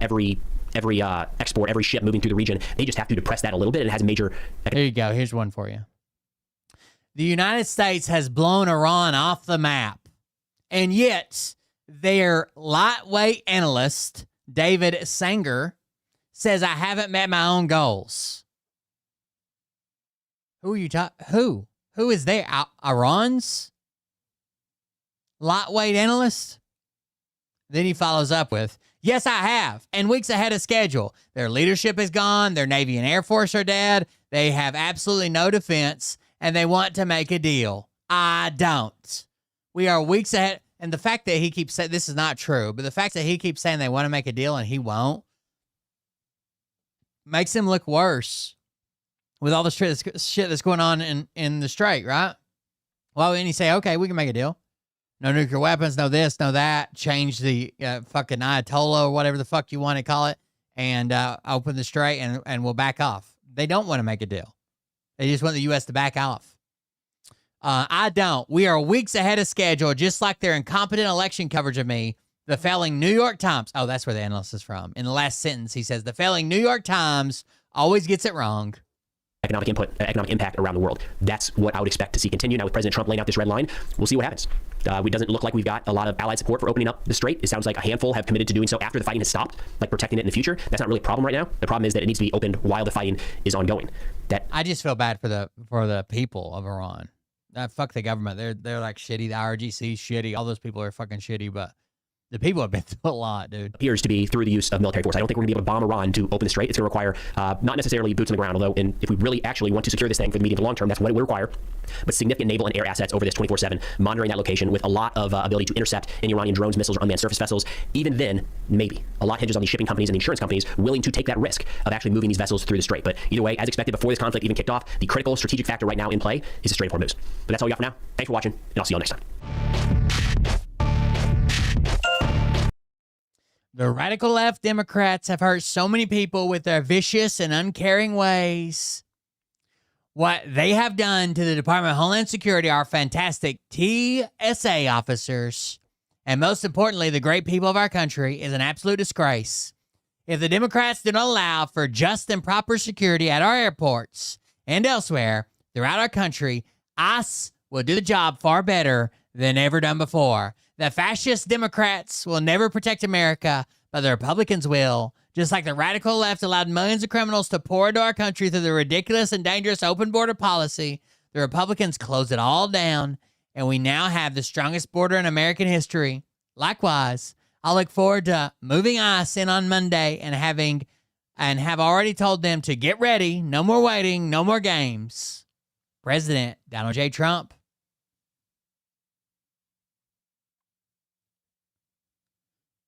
export, every ship moving through the region. They just have to depress that a little bit, and it has a major... Here you go. Here's one for you. The United States has blown Iran off the map, and yet their lightweight analyst, David Sanger, says I haven't met my own goals. Who are you talking? Who is there? Iran's lightweight analyst? Then he follows up with, yes, I have, and weeks ahead of schedule. Their leadership is gone. Their Navy and Air Force are dead. They have absolutely no defense, and they want to make a deal. I don't. We are weeks ahead. And the fact that he keeps saying, this is not true, but the fact that he keeps saying they want to make a deal and he won't, makes him look worse with all the shit that's going on in the strait, right? Well, then you say, okay, we can make a deal. No nuclear weapons, no this, no that. Change the fucking Ayatollah or whatever the fuck you want to call it, and open the strait, and we'll back off. They don't want to make a deal. They just want the U.S. to back off. I don't. We are weeks ahead of schedule, just like their incompetent election coverage of me. The failing New York Times. Oh, that's where the analyst is from. In the last sentence, he says, the failing New York Times always gets it wrong. Economic impact around the world. That's what I would expect to see continue. Now, with President Trump laying out this red line, we'll see what happens. It doesn't look like we've got a lot of allied support for opening up the strait. It sounds like a handful have committed to doing so after the fighting has stopped, like protecting it in the future. That's not really a problem right now. The problem is that it needs to be opened while the fighting is ongoing. I just feel bad for the people of Iran. Fuck the government. They're like shitty. The IRGC is shitty. All those people are fucking shitty, but the people have been through a lot, dude. Appears to be through the use of military force. I don't think we're going to be able to bomb Iran to open the strait. It's going to require not necessarily boots on the ground, although if we really actually want to secure this thing for the medium to long term, that's what it will require. But significant naval and air assets over this 24/7, monitoring that location with a lot of ability to intercept any Iranian drones, missiles, or unmanned surface vessels. Even then, maybe. A lot hinges on these shipping companies and the insurance companies willing to take that risk of actually moving these vessels through the strait. But either way, as expected, before this conflict even kicked off, the critical strategic factor right now in play is the Strait of Hormuz. But that's all we got for now. Thanks for watching, and I'll see you all next time. The radical left Democrats have hurt so many people with their vicious and uncaring ways. What they have done to the Department of Homeland Security, our fantastic TSA officers, and most importantly, the great people of our country, is an absolute disgrace. If the Democrats do not allow for just and proper security at our airports and elsewhere throughout our country, ICE will do the job far better than ever done before. The fascist Democrats will never protect America, but the Republicans will. Just like the radical left allowed millions of criminals to pour into our country through the ridiculous and dangerous open border policy, the Republicans closed it all down, and we now have the strongest border in American history. Likewise, I look forward to moving ICE in on Monday and have already told them to get ready. No more waiting, no more games. President Donald J. Trump.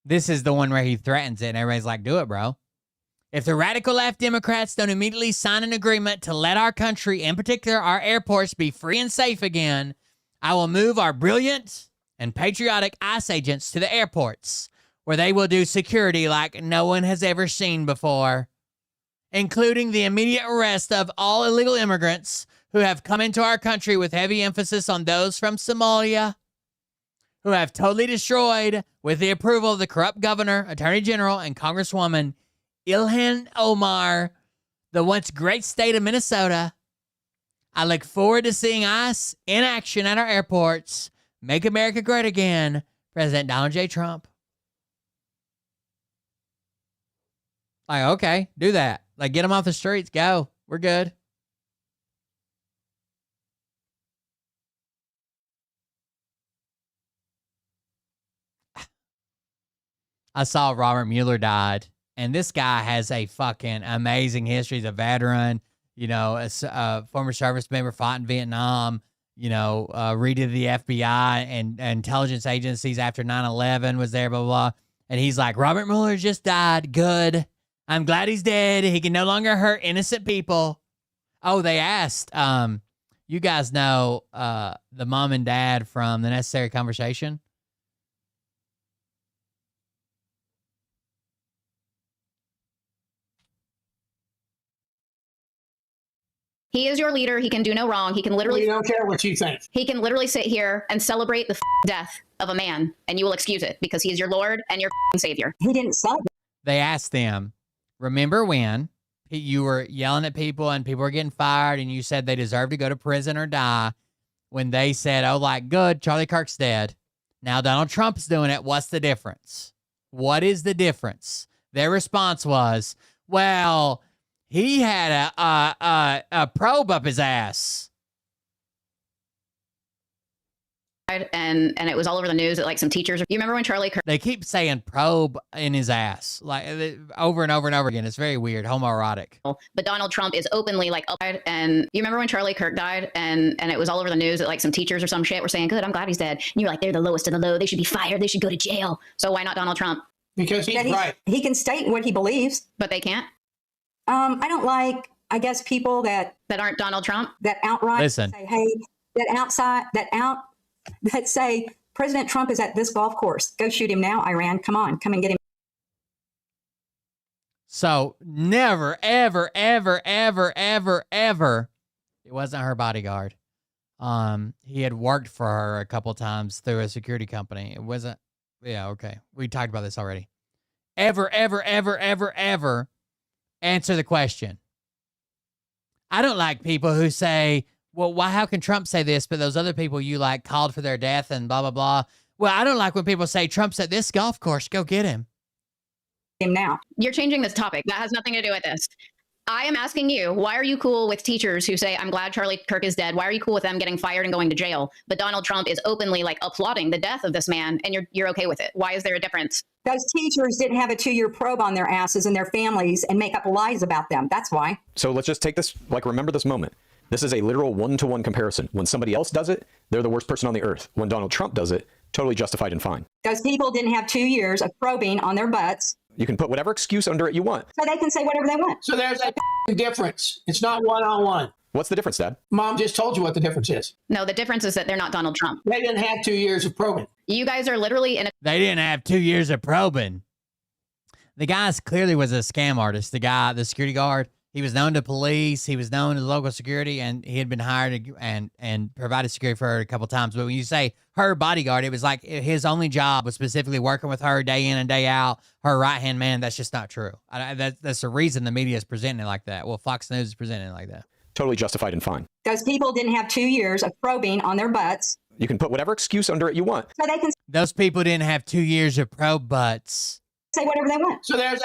This is the one where he threatens it, and everybody's like, do it, bro. If the radical left Democrats don't immediately sign an agreement to let our country, in particular our airports, be free and safe again, I will move our brilliant and patriotic ICE agents to the airports, where they will do security like no one has ever seen before, including the immediate arrest of all illegal immigrants who have come into our country, with heavy emphasis on those from Somalia, who have totally destroyed, with the approval of the corrupt governor, attorney general, and congresswoman Ilhan Omar, the once great state of Minnesota. I look forward to seeing ICE in action at our airports. Make America great again, President Donald J. Trump. Like, okay, do that. Like, get them off the streets. Go. We're good. I saw Robert Mueller died, and this guy has a fucking amazing history. He's a veteran, you know, a former service member, fought in Vietnam, you know, redid the FBI and intelligence agencies after 9/11, was there, blah, blah, blah. And he's like, Robert Mueller just died. Good. I'm glad he's dead. He can no longer hurt innocent people. Oh, they asked, you guys know the mom and dad from The Necessary Conversation? He is your leader. He can do no wrong. He can literally... We don't care what you think. He can literally sit here and celebrate the death of a man, and you will excuse it because he is your Lord and your Savior. He didn't say that. They asked them, remember when you were yelling at people and people were getting fired and you said they deserve to go to prison or die, when they said, oh, like, good, Charlie Kirk's dead. Now Donald Trump's doing it. What's the difference? What is the difference? Their response was, well, he had a probe up his ass. And it was all over the news that like some teachers. You remember when Charlie Kirk? They keep saying probe in his ass, like over and over and over again. It's very weird, homoerotic. But Donald Trump is openly like, and you remember when Charlie Kirk died, and it was all over the news that like some teachers or some shit were saying, good, I'm glad he's dead. And you're like, they're the lowest of the low. They should be fired. They should go to jail. So why not Donald Trump? Because he's right. He can state what he believes. But they can't. I don't like, I guess, people that aren't Donald Trump, that outright say, hey, that say President Trump is at this golf course. Go shoot him now, Iran. Come on, come and get him. So never, ever, ever, ever, ever, ever. It wasn't her bodyguard. He had worked for her a couple times through a security company. It wasn't. Yeah, okay. We talked about this already. Ever, ever, ever, ever, ever answer the question. I don't like people who say, well, why? How can Trump say this, but those other people you like called for their death and blah blah blah? Well, I don't like when people say Trump's at this golf course. Go get him. Now you're changing this topic. That has nothing to do with this. I am asking you, why are you cool with teachers who say, I'm glad Charlie Kirk is dead? Why are you cool with them getting fired and going to jail? But Donald Trump is openly like applauding the death of this man, and you're okay with it. Why is there a difference? Those teachers didn't have a 2-year probe on their asses and their families and make up lies about them. That's why. So let's just take this, like, remember this moment. This is a literal one-to-one comparison. When somebody else does it, they're the worst person on the earth. When Donald Trump does it, totally justified and fine. Those people didn't have 2 years of probing on their butts. You can put whatever excuse under it you want. So they can say whatever they want. So there's a difference. It's not one-on-one. What's the difference, Dad? Mom just told you what the difference is. No, the difference is that they're not Donald Trump. They didn't have 2 years of probing. You guys are literally in a... They didn't have 2 years of probing. The guy clearly was a scam artist. The guy, the security guard, he was known to police. He was known to local security, and he had been hired and provided security for her a couple times. But when you say her bodyguard, it was like his only job was specifically working with her day in and day out, her right-hand man. That's just not true. That's the reason the media is presenting it like that. Well, Fox News is presenting it like that. Totally justified and fine. Those people didn't have 2 years of probing on their butts. You can put whatever excuse under it you want. So they can Those people didn't have 2 years of probe butts. say whatever they want. So there's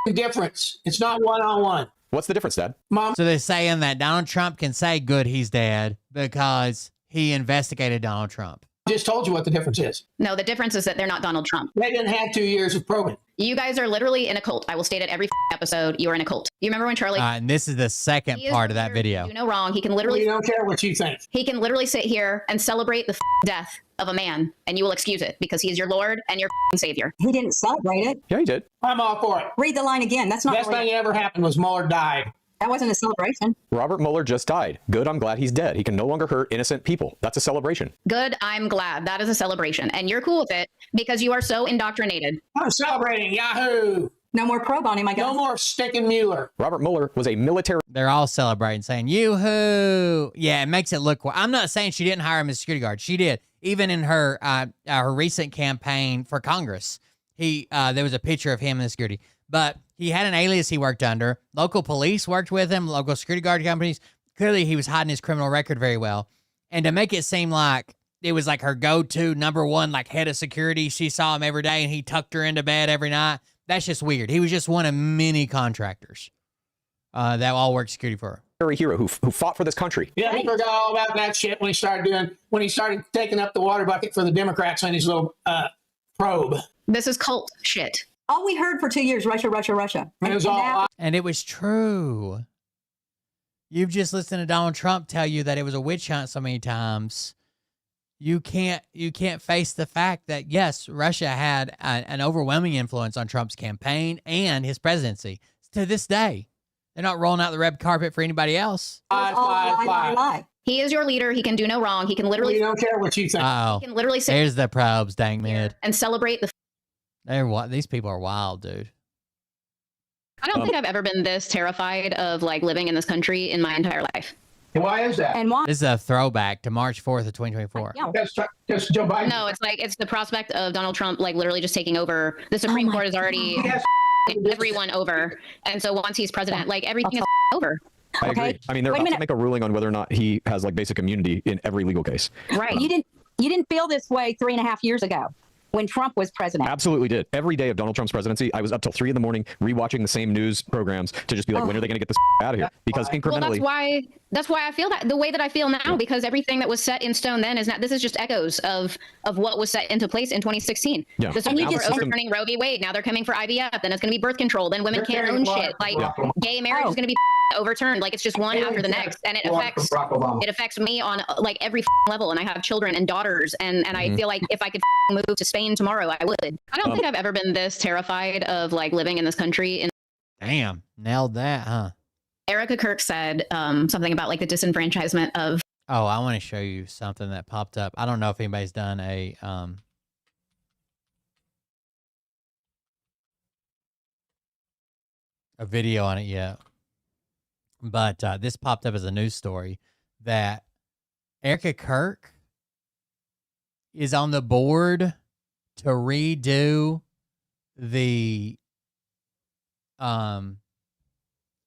a difference. It's not one-on-one. What's the difference, Dad? Mom. So they're saying that Donald Trump can say good he's dead because he investigated Donald Trump. Just told you what the difference is. No, the difference is that they're not Donald Trump. They didn't have 2 years of probing. You guys are literally in a cult. I will state it every episode. You are in a cult. You remember when Charlie... And this is the second He is part of that here video. to do no wrong. He can literally... We don't care what you think. He can literally sit here and celebrate the death of a man, and you will excuse it because he is your Lord and your savior. He didn't celebrate it. Yeah, he did. I'm all for it. Read the line again. That's not Best real. thing ever happened was Mueller died. That wasn't a celebration. Robert Mueller just died. Good, I'm glad he's dead. He can no longer hurt innocent people. That's a celebration. Good, I'm glad. That is a celebration. And you're cool with it because you are so indoctrinated. I'm celebrating. Yahoo! No more probe on him, I guess. No more sticking Mueller. Robert Mueller was a military... They're all celebrating, saying, yoo-hoo. Yeah, it makes it look... I'm not saying she didn't hire him as a security guard. She did. Even in her recent campaign for Congress, there was a picture of him in the security. But he had an alias he worked under. Local police worked with him, local security guard companies. Clearly, he was hiding his criminal record very well. And to make it seem like it was like her go-to number one, like head of security, she saw him every day and he tucked her into bed every night. That's just weird. He was just one of many contractors that all worked security for her. hero who fought for this country. Yeah, he forgot all about that shit when he started taking up the water bucket for the Democrats on his little probe. This is cult shit. All we heard for 2 years, Russia, Russia, Russia. And it was all And it was true. You've just listened to Donald Trump tell you that it was a witch hunt so many times. You can't face the fact that, yes, Russia had an overwhelming influence on Trump's campaign and his presidency. To this day, they're not rolling out the red carpet for anybody else. lie. He is your leader. He can do no wrong. He can literally... We don't care what you think. Uh-oh. He can literally sit There's the probes, dang mid. and celebrate the... These people are wild, dude. I don't think I've ever been this terrified of like living in this country in my entire life. Why is that? And why? This is a throwback to March 4th of 2024. Yeah. That's Joe Biden. No, it's the prospect of Donald Trump like literally just taking over. The Supreme Court is already Yes. everyone over. And so once he's president, like everything is over. I agree. Okay. I mean, they're Wait a about to minute. make a ruling on whether or not he has like basic immunity in every legal case. Right. You didn't feel this way 3.5 years ago when Trump was president. Absolutely did. Every day of Donald Trump's presidency, I was up till 3 a.m. rewatching the same news programs to just be like, when are they going to get this out of here? Because Well, incrementally, that's why I feel that the way that I feel now, because everything that was set in stone then is not. This is just echoes of what was set into place in 2016. Yeah. The Supreme Now the Court system- overturning Roe v. Wade. Now they're coming for IVF. Then it's going to be birth control. Then women They're can't carrying own water shit. for Like Barack Obama. gay marriage is going to be overturned. Like it's just one after the next, and it affects me on like every level. And I have children and daughters, and I feel like if I could move to Spain tomorrow, I would. I don't think I've ever been this terrified of like living in this country. Damn, nailed that, huh? Erica Kirk said something about like the disenfranchisement of. Oh, I want to show you something that popped up. I don't know if anybody's done a video on it yet, but this popped up as a news story that Erica Kirk is on the board to redo the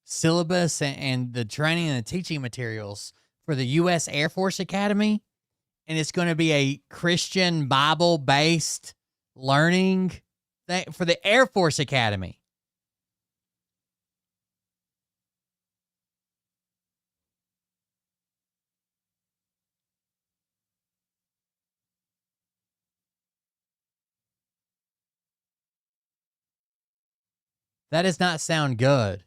syllabus and the training and the teaching materials for the U.S. Air Force Academy, and it's going to be a Christian Bible-based learning thing for the Air Force Academy. That does not sound good.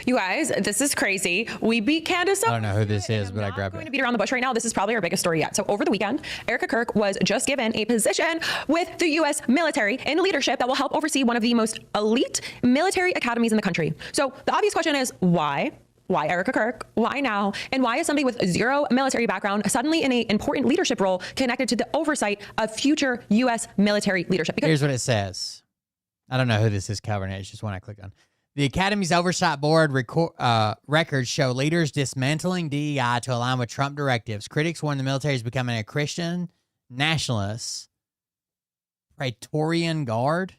You guys, this is crazy. We beat Candace. I don't know who this is, but I grabbed going it. to beat around the bush right now. This is probably our biggest story yet. So over the weekend, Erica Kirk was just given a position with the U.S. military in leadership that will help oversee one of the most elite military academies in the country. So the obvious question is why? Why Erica Kirk? Why now? And why is somebody with zero military background suddenly in an important leadership role connected to the oversight of future U.S. military leadership? Because here's what it says. I don't know who this is covering. It's just one I click on. The Academy's Oversight Board records show leaders dismantling DEI to align with Trump directives. Critics warn the military is becoming a Christian nationalist Praetorian Guard.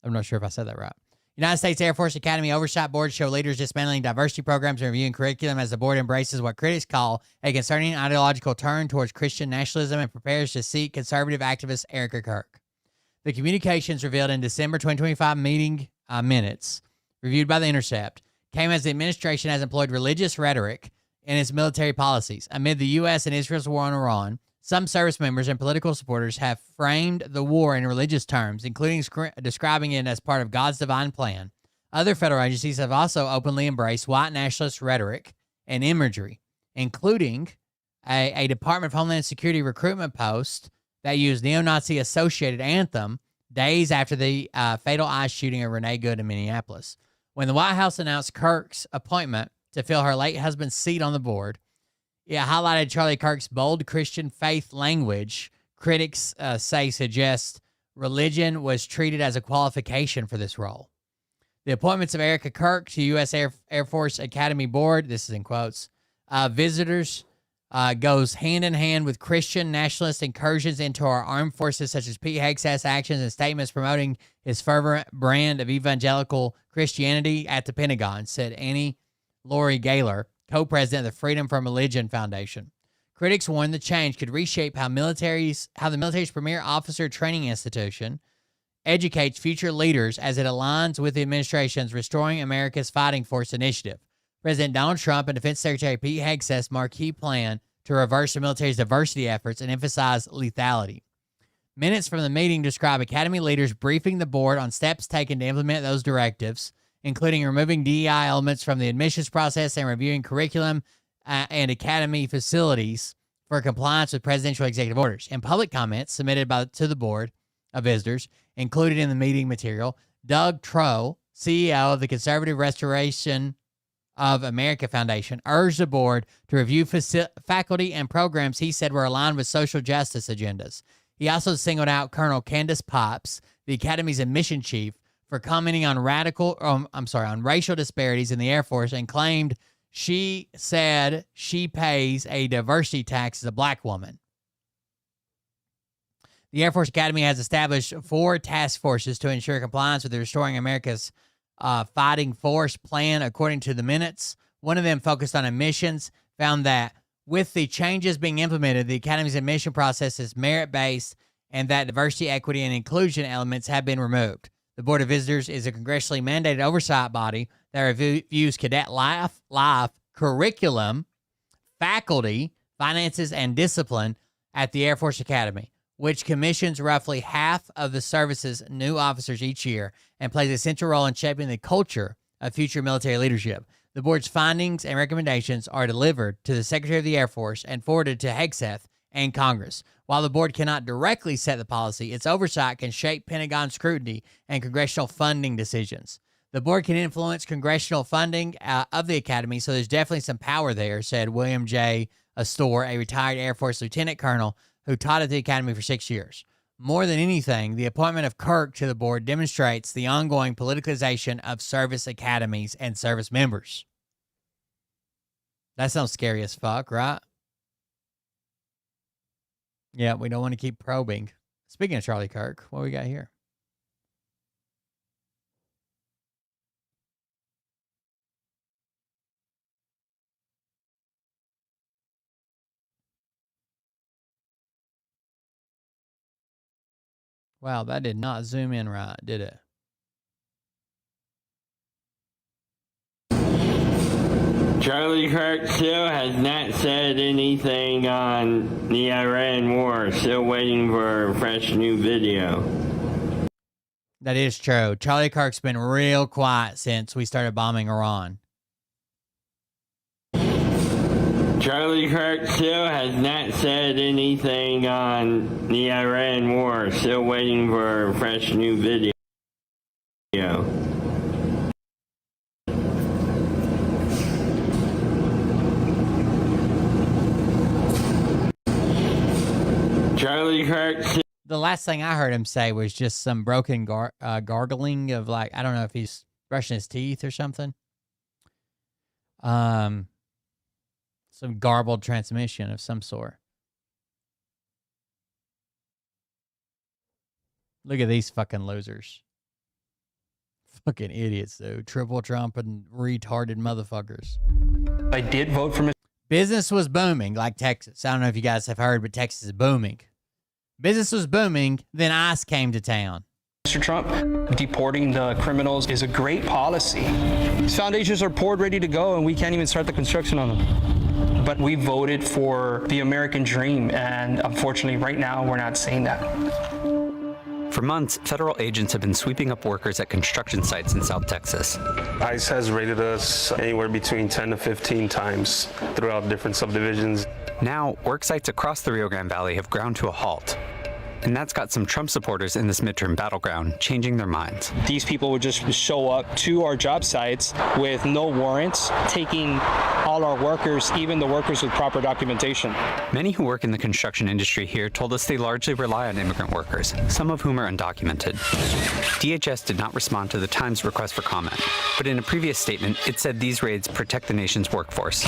I'm not sure if I said that right. United States Air Force Academy Oversight Board show leaders dismantling diversity programs and reviewing curriculum as the board embraces what critics call a concerning ideological turn towards Christian nationalism and prepares to seat conservative activist Erica Kirk. The communications revealed in December 2025 meeting minutes, reviewed by The Intercept, came as the administration has employed religious rhetoric in its military policies. Amid the U.S. and Israel's war on Iran, some service members and political supporters have framed the war in religious terms, including describing it as part of God's divine plan. Other federal agencies have also openly embraced white nationalist rhetoric and imagery, including a Department of Homeland Security recruitment post that used neo-Nazi associated anthem days after the fatal ICE shooting of Renee Good in Minneapolis. When the White House announced Kirk's appointment to fill her late husband's seat on the board, it highlighted Charlie Kirk's bold Christian faith language. Critics say suggests religion was treated as a qualification for this role. The appointments of Erica Kirk to U.S. Air Force Academy Board, this is in quotes, visitors, goes hand in hand with Christian nationalist incursions into our armed forces, such as Pete Hegseth's actions and statements promoting his fervent brand of evangelical Christianity at the Pentagon, said Annie Laurie Gaylor, co-president of the Freedom from Religion Foundation. Critics warn the change could reshape how the military's premier officer training institution educates future leaders as it aligns with the administration's Restoring America's Fighting Force initiative. President Donald Trump and Defense Secretary Pete Hegseth's marquee plan to reverse the military's diversity efforts and emphasize lethality. Minutes from the meeting describe Academy leaders briefing the board on steps taken to implement those directives, including removing DEI elements from the admissions process and reviewing curriculum and Academy facilities for compliance with presidential executive orders. In public comments submitted to the board of visitors, included in the meeting material, Doug Troe, CEO of the Conservative Restoration of America Foundation, urged the board to review faculty and programs he said were aligned with social justice agendas. He also singled out Colonel Candace Pops, the Academy's admission chief, for commenting on racial disparities in the Air Force, and claimed she said she pays a diversity tax as a black woman. The Air Force Academy has established 4 task forces to ensure compliance with the Restoring America's Fighting Force plan, according to the minutes. One of them focused on admissions, found that with the changes being implemented, the Academy's admission process is merit-based and that diversity, equity, and inclusion elements have been removed. The Board of Visitors is a congressionally mandated oversight body that reviews cadet life, curriculum, faculty, finances, and discipline at the Air Force Academy, which commissions roughly half of the service's new officers each year and plays a central role in shaping the culture of future military leadership. The board's findings and recommendations are delivered to the Secretary of the Air Force and forwarded to Hegseth and Congress. While the board cannot directly set the policy, its oversight can shape Pentagon scrutiny and congressional funding decisions. The board can influence congressional funding of the Academy, so there's definitely some power there, said William J. Astor, a retired Air Force lieutenant colonel who taught at the Academy for 6 years. More than anything, the appointment of Kirk to the board demonstrates the ongoing politicalization of service academies and service members. That sounds scary as fuck, right? Yeah, we don't want to keep probing. Speaking of Charlie Kirk, what we got here? Wow, that did not zoom in right, did it? Charlie Kirk still has not said anything on the Iran war. Still waiting for a fresh new video. That is true. Charlie Kirk's been real quiet since we started bombing Iran. Charlie Kirk still has not said anything on the Iran war. Still waiting for a fresh new video. Charlie Kirk. The last thing I heard him say was just some broken gargling of, like, I don't know if he's brushing his teeth or something. Some garbled transmission of some sort. Look at these fucking losers. Fucking idiots, dude. Triple Trump and retarded motherfuckers. I did vote for Mr. Business was booming, like Texas. I don't know if you guys have heard, but Texas is booming. Business was booming, then ICE came to town. Mr. Trump. Deporting the criminals is a great policy. These foundations are poured, ready to go, and we can't even start the construction on them. But we voted for the American dream, and unfortunately, right now, we're not seeing that. For months, federal agents have been sweeping up workers at construction sites in South Texas. ICE has raided us anywhere between 10 to 15 times throughout different subdivisions. Now, work sites across the Rio Grande Valley have ground to a halt. And that's got some Trump supporters in this midterm battleground changing their minds. These people would just show up to our job sites with no warrants, taking all our workers, even the workers with proper documentation. Many who work in the construction industry here told us they largely rely on immigrant workers, some of whom are undocumented. DHS did not respond to the Times request for comment, but in a previous statement, it said these raids protect the nation's workforce.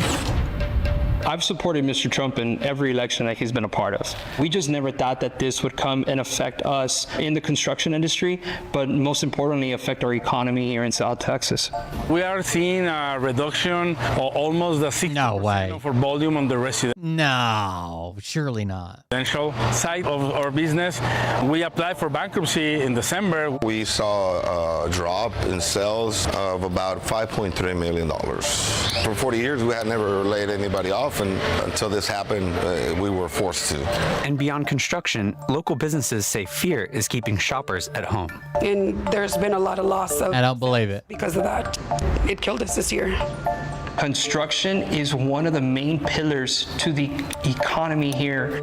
I've supported Mr. Trump in every election that he's been a part of. We just never thought that this would come and affect us in the construction industry, but most importantly, affect our economy here in South Texas. We are seeing a reduction of almost the 60% for volume on the residential No, surely not. Side of our business. We applied for bankruptcy in December. We saw a drop in sales of about $5.3 million. For 40 years, we had never laid anybody off. And until this happened, we were forced to. And beyond construction, local businesses say fear is keeping shoppers at home. And there's been a lot of loss of I don't believe it. because of that. It killed us this year. Construction is one of the main pillars to the economy here.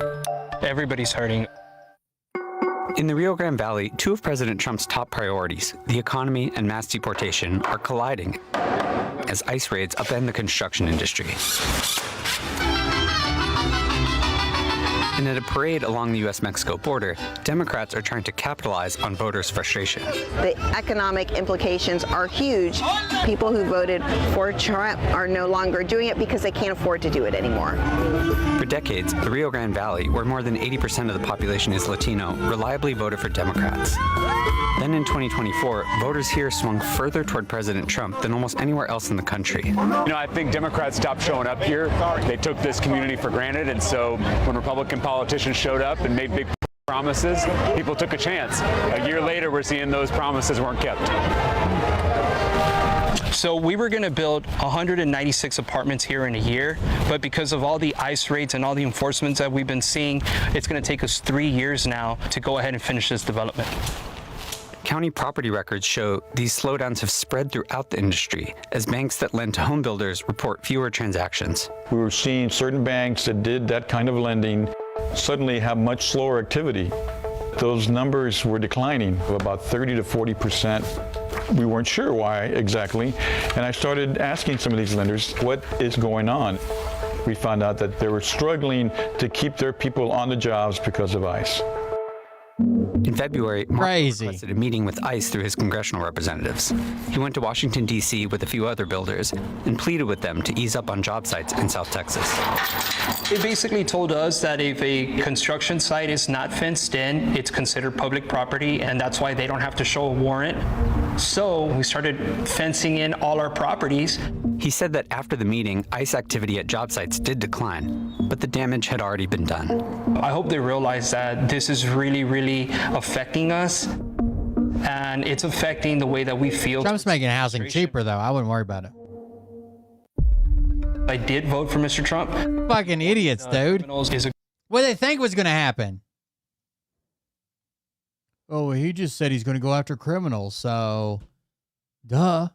Everybody's hurting. In the Rio Grande Valley, two of President Trump's top priorities, the economy and mass deportation, are colliding as ICE raids upend the construction industry. And at a parade along the U.S.-Mexico border, Democrats are trying to capitalize on voters' frustration. The economic implications are huge. People who voted for Trump are no longer doing it because they can't afford to do it anymore. For decades, the Rio Grande Valley, where more than 80% of the population is Latino, reliably voted for Democrats. Then in 2024, voters here swung further toward President Trump than almost anywhere else in the country. You know, I think Democrats stopped showing up here. They took this community for granted, and so when Republican politicians showed up and made big promises, people took a chance. A year later, we're seeing those promises weren't kept. So we were going to build 196 apartments here in a year, but because of all the ICE raids and all the enforcements that we've been seeing, it's going to take us 3 years now to go ahead and finish this development. County property records show these slowdowns have spread throughout the industry as banks that lend to home builders report fewer transactions. We were seeing certain banks that did that kind of lending suddenly have much slower activity. Those numbers were declining of about 30 to 40%. We weren't sure why exactly, and I started asking some of these lenders, what is going on? We found out that they were struggling to keep their people on the jobs because of ICE. In In February, Mark Crazy. requested a meeting with ICE through his congressional representatives. He went to Washington, D.C. with a few other builders and pleaded with them to ease up on job sites in South Texas. It basically told us that if a construction site is not fenced in, it's considered public property, and that's why they don't have to show a warrant. So we started fencing in all our properties. He said that after the meeting, ICE activity at job sites did decline, but the damage had already been done. I hope they realize that this is really, really affecting us, and it's affecting the way that we feel. Trump's making housing cheaper, though. I wouldn't worry about it. I did vote for Mr. Trump. Fucking idiots, dude. What do they think was going to happen? Oh, he just said he's going to go after criminals, so duh.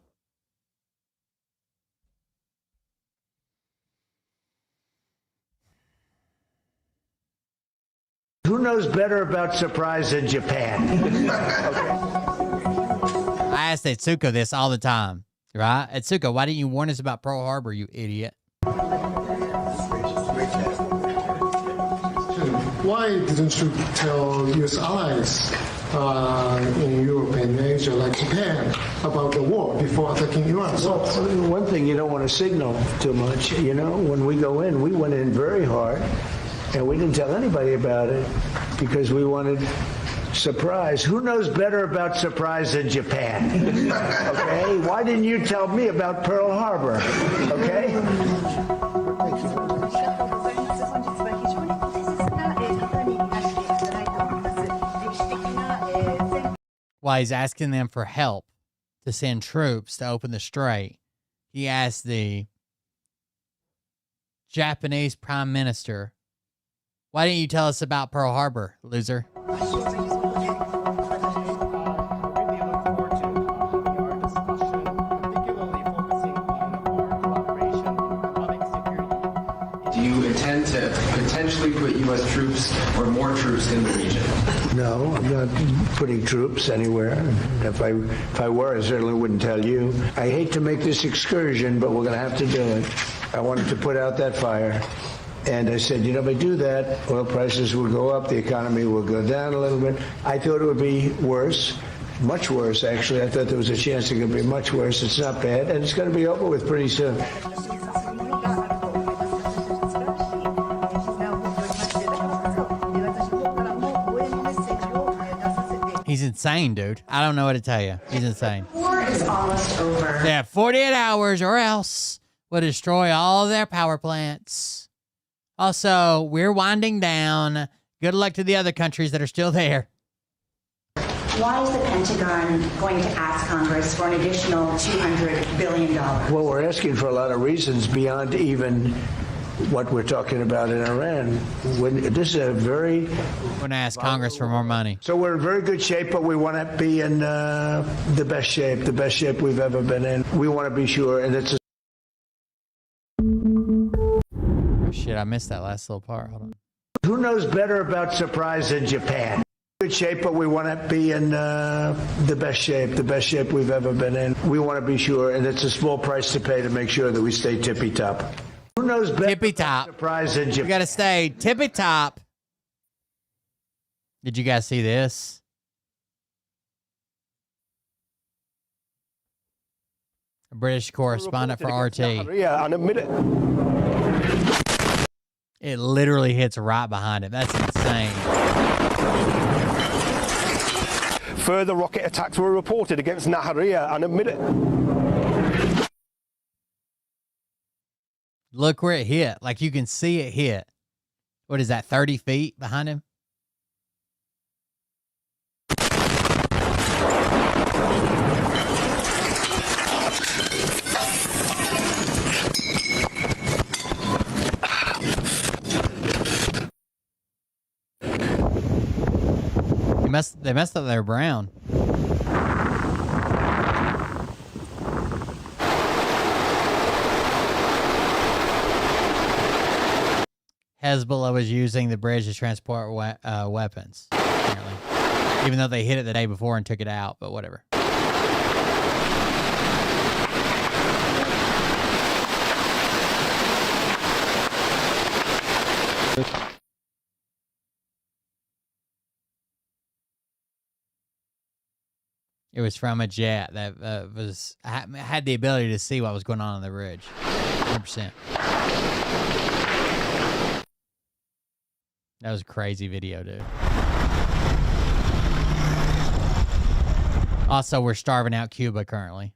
Who knows better about surprise than Japan? I asked Etsuko this all the time, right? Etsuko, why didn't you warn us about Pearl Harbor, you idiot? Why didn't you tell U.S. allies in Europe and Asia, like Japan, about the war before attacking Iran? Well, one thing, you don't want to signal too much. You know, when we go in, we went in very hard, and we didn't tell anybody about it because we wanted surprise. Who knows better about surprise than Japan? Okay? Why didn't you tell me about Pearl Harbor? Okay? While he's asking them for help to send troops to open the strait, he asked the Japanese Prime Minister, why didn't you tell us about Pearl Harbor, loser? Do you intend to potentially put U.S. troops or more troops in the region? No, I'm not putting troops anywhere. If I were, I certainly wouldn't tell you. I hate to make this excursion, but we're going to have to do it. I wanted to put out that fire. And I said, you know, if I do that, oil prices will go up, the economy will go down a little bit. I thought it would be worse, much worse, actually. I thought there was a chance it could be much worse. It's not bad, and it's going to be over with pretty soon. He's insane, dude. I don't know what to tell you. He's insane. War is almost over. They have 48 hours or else we'll destroy all of their power plants. Also, we're winding down. Good luck to the other countries that are still there. Why is the Pentagon going to ask Congress for an additional $200 billion? Well, we're asking for a lot of reasons beyond even what we're talking about in Iran. This is a very... We're going to ask Congress for more money. So we're in very good shape, but we want to be in the best shape we've ever been in. We want to be sure, and it's a... Oh, shit, I missed that last little part. Hold on. Who knows better about surprise than Japan? Good shape, but we want to be in the best shape we've ever been in. We want to be sure, and it's a small price to pay to make sure that we stay tippy top. Who knows better tippy top? Surprise than Japan? We got to stay tippy top. Did you guys see this? A British correspondent for RT. Yeah, and admit it. It literally hits right behind it. That's insane. Further rocket attacks were reported against Nahariya and admit it. Look where it hit. Like you can see it hit. What is that, 30 feet behind him? They messed up their brown. Hezbollah was using the bridge to transport weapons, apparently. Even though they hit it the day before and took it out, but whatever. It was from a jet that had the ability to see what was going on the ridge. 100%. That was a crazy video, dude. Also, we're starving out Cuba currently.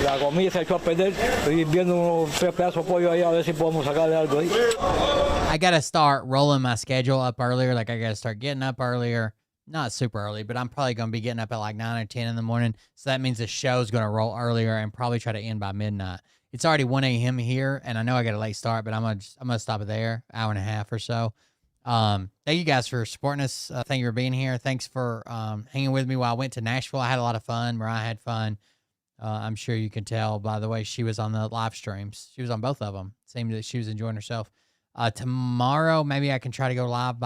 La comida se echó a perder. Estoy viendo unos 3 pedazos de pollo ahí a ver si podemos sacarle algo ahí. I gotta start rolling my schedule up earlier. Like, I gotta start getting up earlier. Not super early, but I'm probably gonna be getting up at like 9 or 10 in the morning. So that means the show's gonna roll earlier and probably try to end by midnight. It's already 1 a.m. here, and I know I got a late start, but I'm gonna stop it there, hour and a half or so. Thank you guys for supporting us. Thank you for being here. Thanks for hanging with me while I went to Nashville. I had a lot of fun. Mariah had fun. I'm sure you can tell by the way she was on the live streams. She was on both of them. Seemed that she was enjoying herself. Tomorrow, maybe I can try to go live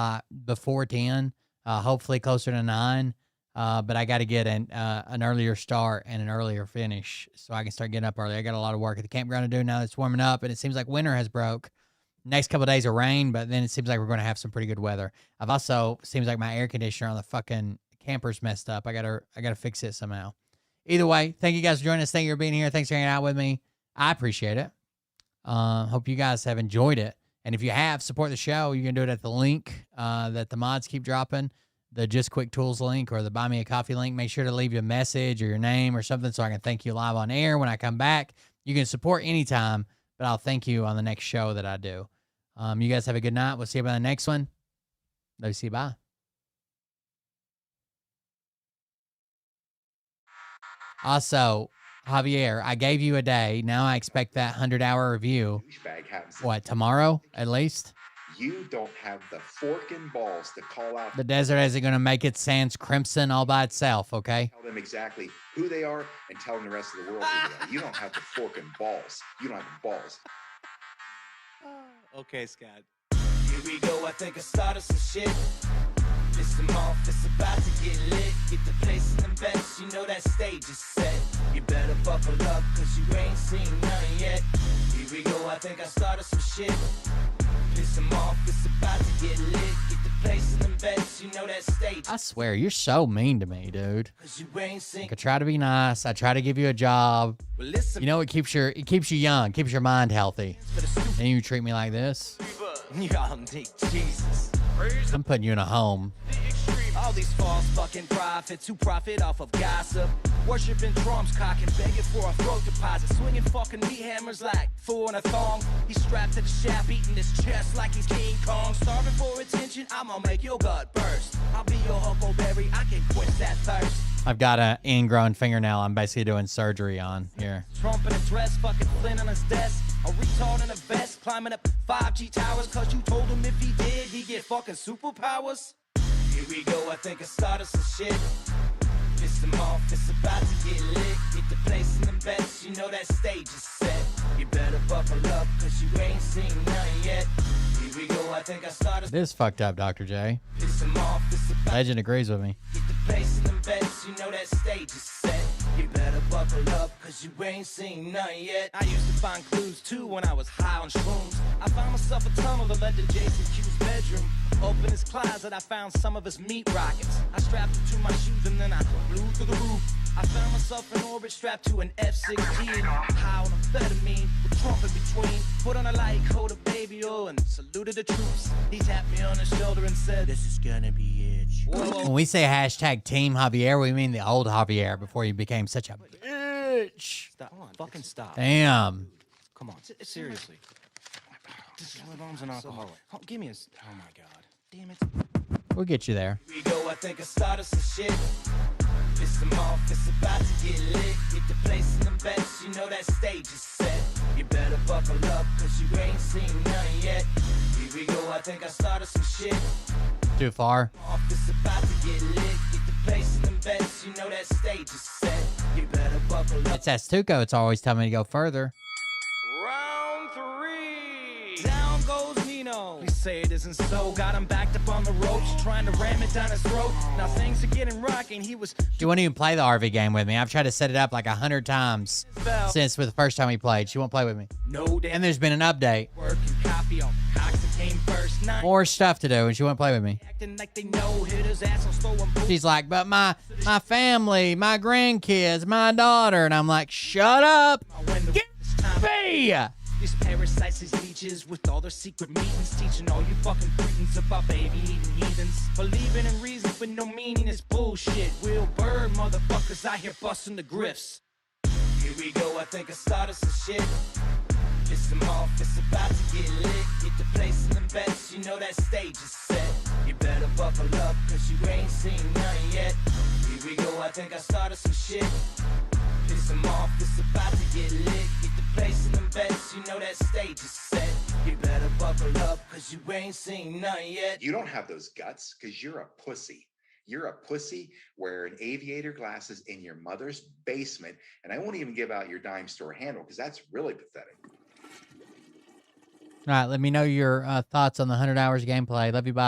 before 10, hopefully closer to 9. But I got to get an earlier start and an earlier finish so I can start getting up early. I got a lot of work at the campground to do now. It's warming up, and it seems like winter has broke. Next couple of days of rain, but then it seems like we're going to have some pretty good weather. Seems like my air conditioner on the fucking camper's messed up. I gotta fix it somehow. Either way, thank you guys for joining us. Thank you for being here. Thanks for hanging out with me. I appreciate it. Hope you guys have enjoyed it. And if you have, support the show. You can do it at the link that the mods keep dropping, the Just Quick Tools link or the Buy Me a Coffee link. Make sure to leave your message or your name or something so I can thank you live on air when I come back. You can support anytime, but I'll thank you on the next show that I do. You guys have a good night. We'll see you on the next one. Love you. See you. Bye. Also, Javier, I gave you a day. Now I expect that 100-hour review. What, tomorrow at least? You don't have the fork and balls to call out. The desert isn't going to make it sans crimson all by itself, okay? Tell them exactly who they are and tell them the rest of the world who they are. You don't have the fork and balls. You don't have the balls. Okay, Scott. Here we go. I think I started some shit. Listen off, it's about to get lit. Get the place in the best, you know that stage is set. You better buckle up, cause you ain't seen none yet. Here we go, I think I started some shit. Listen off, it's about to get lit. Get the place in the best, you know that stage. I swear, you're so mean to me, dude. Cause you ain't seen. I try to be nice. I try to give you a job. Well, listen. You know, it keeps you young, keeps your mind healthy. And you treat me like this. Y'all need Jesus. I'm putting you in a home. All these false fucking prophets who profit off of gossip. Worshipping drums, cocking, begging for a throat deposit. Swinging fucking meat hammers like fool in a thong. He's strapped to the shaft, eating his chest like he's King Kong. Starving for attention, I'ma make your gut burst. I'll be your huckleberry, I can quench that thirst. I've got an ingrown fingernail I'm basically doing surgery on here. Trump in a dress, fucking Flynn on his desk. A retard in a vest, climbing up 5G towers. Cause you told him if he did, he'd get fucking superpowers. Here we go, I think I started some shit. Piss them off, it's about to get lit. Get the place in the best, you know that stage is set. You better buckle up, cause you ain't seen none yet. Here we go, I think I started. This is fucked up, Dr. J. Piss them off, it's about. Legend agrees with me. Get the place in the best, you know that stage is set. You better buckle up, cause you ain't seen none yet. I used to find clues too when I was high on shrooms. I found myself a tunnel that led to Jason Q's bedroom. Open his closet, I found some of his meat rockets. I strapped them to my shoes and then I flew through the roof. I found myself in orbit strapped to an F-16. High on amphetamine with Trump in between. Put on a light coat of baby oil and saluted the troops. He tapped me on the shoulder and said, this is gonna be it. When we say hashtag Team Javier, we mean the old Javier before he became such a bitch. Stop. Fucking stop. Damn. Come on. Seriously. Mom's an alcoholic. Oh, give me a... Oh, my God. Damn it. We'll get you there. Here we go. I think I started some shit. Piss them off. It's about to get lit. Get the place in the best. You know that stage is set. You better buckle up, cause you ain't seen none yet. Here we go. I think I started some shit. Too far. It's about to get lit. Get the place in the best. You know that stage is set. You better buckle up. It's Astuco. It's always telling me to go further. Round 3. Down goes Nino. Please say it isn't so. Got him backed up on the ropes, trying to ram it down his throat. Now things are getting rocking. He was. She won't even play the RV game with me. I've tried to set it up like 100 times since the first time we played. She won't play with me. No damn. And there's been an update. Working copy on Cox and More stuff to do, and she wouldn't play with me. She's like, but my family, my grandkids, my daughter, and I'm like, shut up. Get me. These parasites, these leeches, with all their secret meetings, teaching all you fucking cretins about baby eating heathens. Believing in reason with no meaning is bullshit. Will Bird motherfuckers out here busting the grifts. Here we go, I think I started some shit. Piss them off, it's about to get lit. Get the place in the bets, you know that stage is set. You better buckle up, cause you ain't seen none yet. Here we go, I think I started some shit. Piss them off, it's about to get lit. Get the place in the bets, you know that stage is set. You better buckle up, cause you ain't seen none yet. You don't have those guts because you're a pussy. You're a pussy wearing aviator glasses in your mother's basement, and I won't even give out your dime store handle because that's really pathetic. All right, let me know your thoughts on the 100 hours of gameplay. Love you, bye.